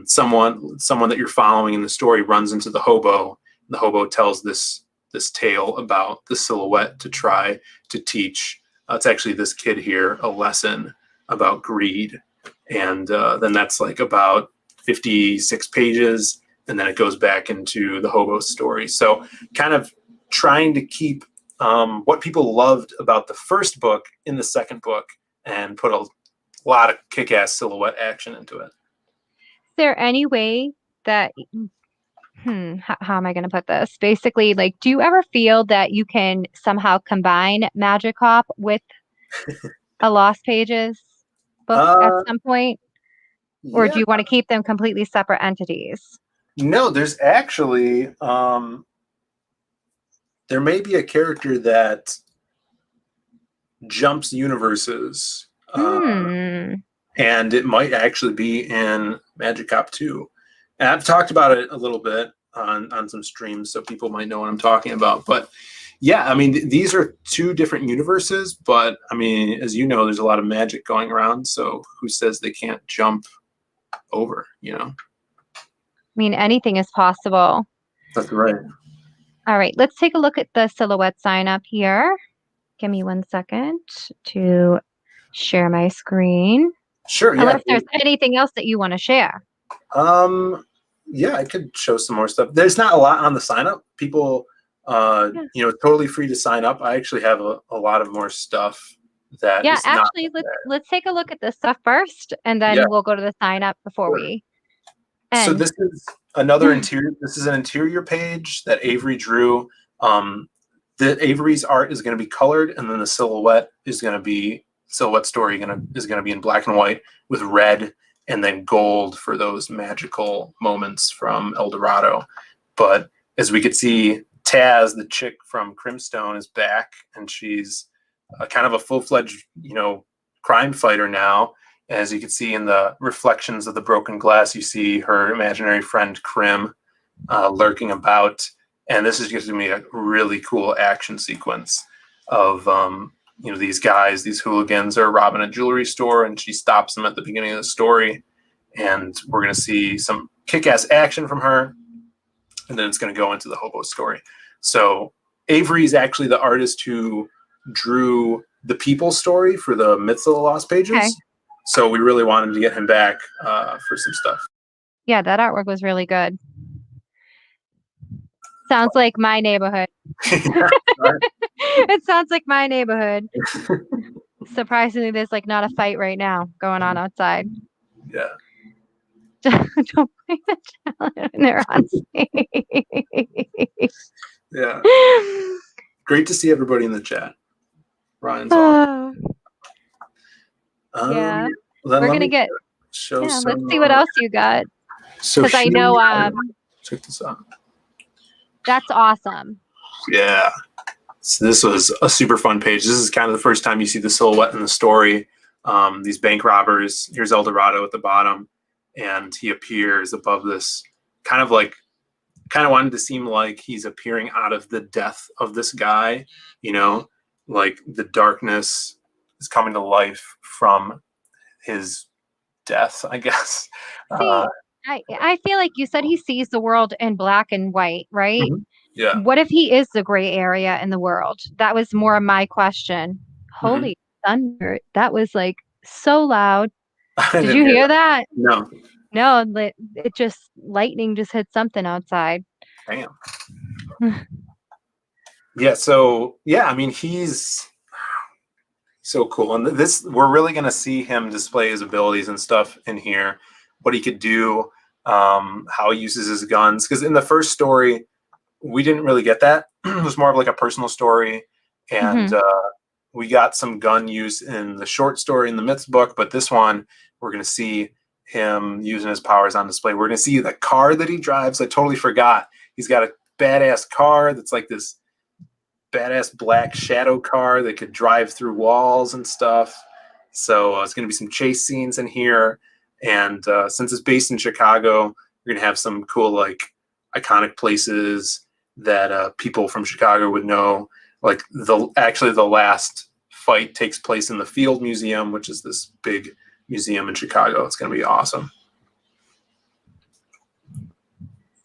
someone that you're following in the story runs into the hobo. The hobo tells this tale about the silhouette to try to teach. It's actually this kid here a lesson about greed, and then that's like about 56 pages, and then it goes back into the hobo story. So kind of trying to keep what people loved about the first book in the second book, and put a lot of kick-ass silhouette action into it. Is there any way that, how am I going to put this? Basically, like, do you ever feel that you can somehow combine Magic Hop with a Lost Pages book at Uh, some point? Or yeah. do you want to keep them completely separate entities? No, there's actually there may be a character that jumps universes, and it might actually be in Magic Cop 2. And I've talked about it a little bit on some streams, so people might know what I'm talking about. But yeah, I mean, these are two different universes, but I mean, as you know, there's a lot of magic going around, so who says they can't jump over, you know? I mean, anything is possible. That's right. All right, let's take a look at the silhouette sign up here. Give me 1 second to share my screen. Sure, yeah. Unless there's anything else that you want to share. Yeah, I could show some more stuff. There's not a lot on the sign up. People, you know, totally free to sign up. I actually have a lot of more stuff that. Yeah, actually, let's take a look at this stuff first, and then we'll go to the sign up before we end. So this is another interior. This is an interior page that Avery drew. The Avery's art is going to be colored, and then the silhouette is going to be story is going to be in black and white with red and then gold for those magical moments from El Dorado. But as we could see, Taz, the chick from Crimstone, is back, and she's kind of a full-fledged, you know, crime fighter now. As you can see in the reflections of the broken glass, you see her imaginary friend Crim lurking about. And this is going to be a really cool action sequence of, you know, these guys, these hooligans are robbing a jewelry store, and she stops them at the beginning of the story. And we're going to see some kick-ass action from her. And then it's going to go into the hobo story. So Avery is actually the artist who drew the people story for the Myths of the Lost Pages. Okay. So we really wanted to get him back for some stuff. Yeah, that artwork was really good. Sounds like my neighborhood. It sounds like my neighborhood. Surprisingly, there's like not a fight right now going on outside. Yeah. Don't play the challenge. They're on stage. Yeah. Great to see everybody in the chat. Ryan's on. Yeah. We're gonna get. Show let's see what else you got. Because I know. Check this out. That's awesome. Yeah. So this was a super fun page. This is kind of the first time you see the silhouette in the story. These bank robbers. Here's El Dorado at the bottom, and he appears above this kind of wanted to seem like he's appearing out of the death of this guy, you know, like the darkness is coming to life from his death, I guess. See, I feel like you said he sees the world in black and white, right? Mm-hmm. Yeah. What if he is the gray area in the world? That was more of my question. Holy thunder. That was like so loud. Did you hear that? No. No, it just, lightning just hit something outside. Damn. Yeah, so, yeah, I mean, he's so cool. And we're really going to see him display his abilities and stuff in here, what he could do, how he uses his guns. Because in the first story, we didn't really get that. It was more of like a personal story. And we got some gun use in the short story in the Myths book. But this one, we're going to see him using his powers on display. We're going to see the car that he drives. I totally forgot. He's got a badass car that's like this badass black shadow car that could drive through walls and stuff. So it's going to be some chase scenes in here. And since it's based in Chicago, we're going to have some cool, like, iconic places that people from Chicago would know. Like, the last fight takes place in the Field Museum, which is this big museum in Chicago. It's going to be awesome.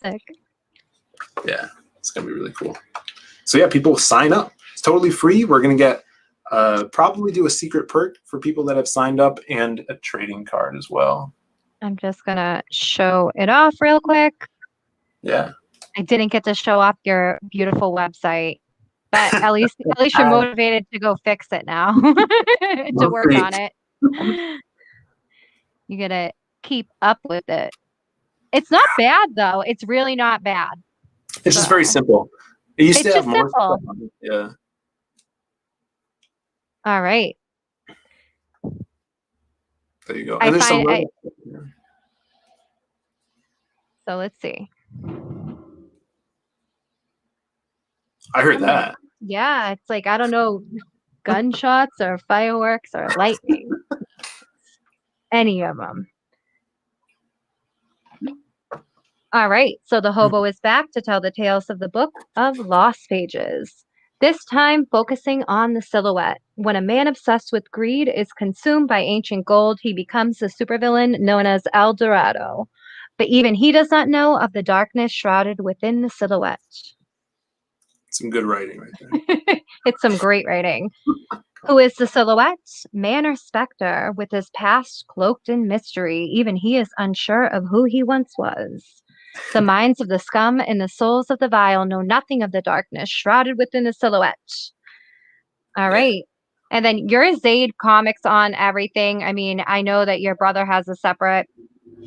Sick. Yeah, it's going to be really cool. So yeah, people sign up. It's totally free. We're going to get probably do a secret perk for people that have signed up and a trading card as well. I'm just going to show it off real quick. Yeah. I didn't get to show off your beautiful website, but at least you're motivated to go fix it now, to work on it. You gotta keep up with it. It's not bad though. It's really not bad. It's just very So simple. It used it's to have just more stuff simple. on it. Yeah. All right. There you go. I And there's some find I, little stuff here. so let's see. I heard Come on. that. Yeah, it's like I don't know, gunshots or fireworks or lightning. Any of them. All right, so the hobo is back to tell the tales of the Book of Lost Pages. This time focusing on the silhouette. When a man obsessed with greed is consumed by ancient gold, he becomes the supervillain known as El Dorado. But even he does not know of the darkness shrouded within the silhouette. Some good writing right there. It's some great writing. Who is the silhouette? Man or specter, with his past cloaked in mystery. Even he is unsure of who he once was. The minds of the scum and the souls of the vile know nothing of the darkness shrouded within the silhouette. All Yeah. right. And then your Zaid comics on everything. I mean, I know that your brother has a separate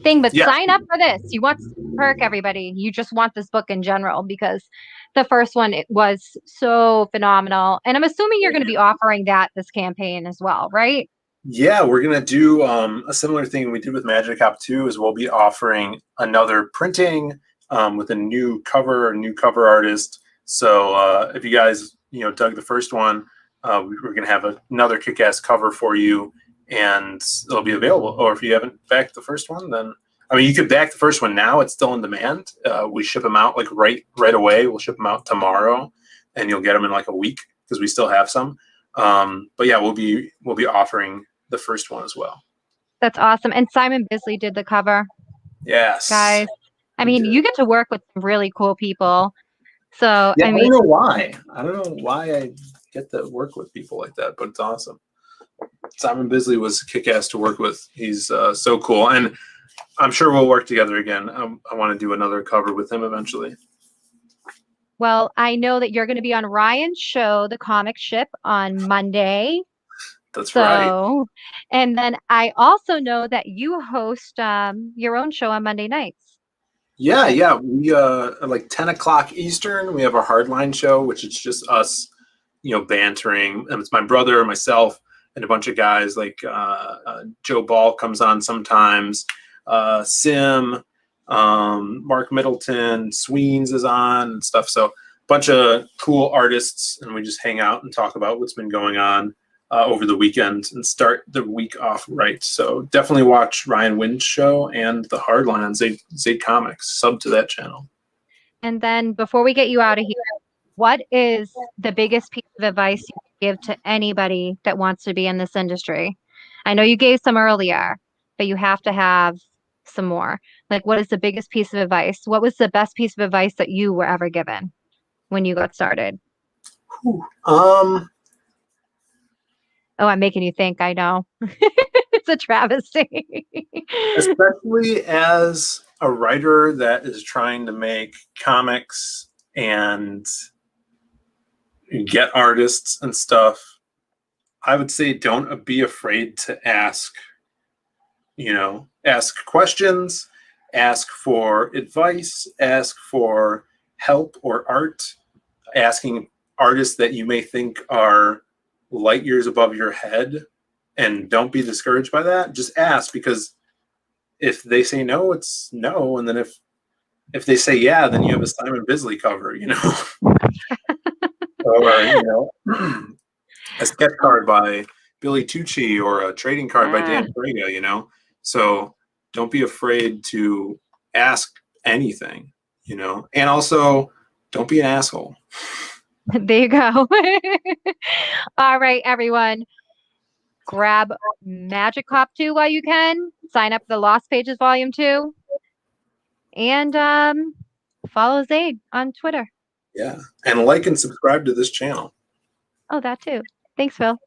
thing, but Yeah. sign up for this. You want perk, everybody. You just want this book in general because the first one it was so phenomenal. And I'm assuming you're going to be offering that this campaign as well, right? Yeah, we're gonna do a similar thing we did with Magic Hop 2 is we'll be offering another printing with a new cover artist. So if you guys dug the first one, we're gonna have another kick-ass cover for you, and it'll be available. Or if you haven't backed the first one, then I mean you could back the first one now. It's still in demand. We ship them out like right away. We'll ship them out tomorrow, and you'll get them in like a week because we still have some. But yeah, we'll be offering the first one as well. That's awesome. And Simon Bisley did the cover, Yes, guys. I mean, you get to work with some really cool people. So, yeah, I I mean, don't know why. I don't know why I get to work with people like that, but it's awesome. Simon Bisley was kick-ass to work with. He's so cool, and I'm sure we'll work together again. I want to do another cover with him eventually. well, I know that you're going to be on Ryan's show, The Comic Ship, on Monday. That's right. So, and then I also know that you host your own show on Monday nights. Yeah. We at like 10 o'clock Eastern, we have our Hardline show, which is just us, bantering. And it's my brother, myself, and a bunch of guys like Joe Ball comes on sometimes, Sim, Mark Middleton, Sweens is on and stuff. So a bunch of cool artists, and we just hang out and talk about what's been going on over the weekend and start the week off right. So definitely watch Ryan Winn's show and the Hardline on Zaid Comics. Sub to that channel. And then before we get you out of here, what is the biggest piece of advice you give to anybody that wants to be in this industry? I know you gave some earlier, but you have to have some more. Like, what is the biggest piece of advice? What was the best piece of advice that you were ever given when you got started? Oh, I'm making you think. I know. It's a travesty. Especially as a writer that is trying to make comics and get artists and stuff, I would say don't be afraid to ask questions, ask for advice, ask for help or art, asking artists that you may think are light years above your head, and don't be discouraged by that. Just ask, because if they say no, it's no, and then if they say yeah, then you have a Simon Bisley cover, or a sketch card by Billy Tucci or a trading card by Dan Frega, So don't be afraid to ask anything, and also don't be an asshole. There you go. All right, everyone. Grab Magic Cop 2 while you can. Sign up for the Lost Pages Volume 2. And follow Zaid on Twitter. Yeah. And like and subscribe to this channel. Oh, that too. Thanks, Phil.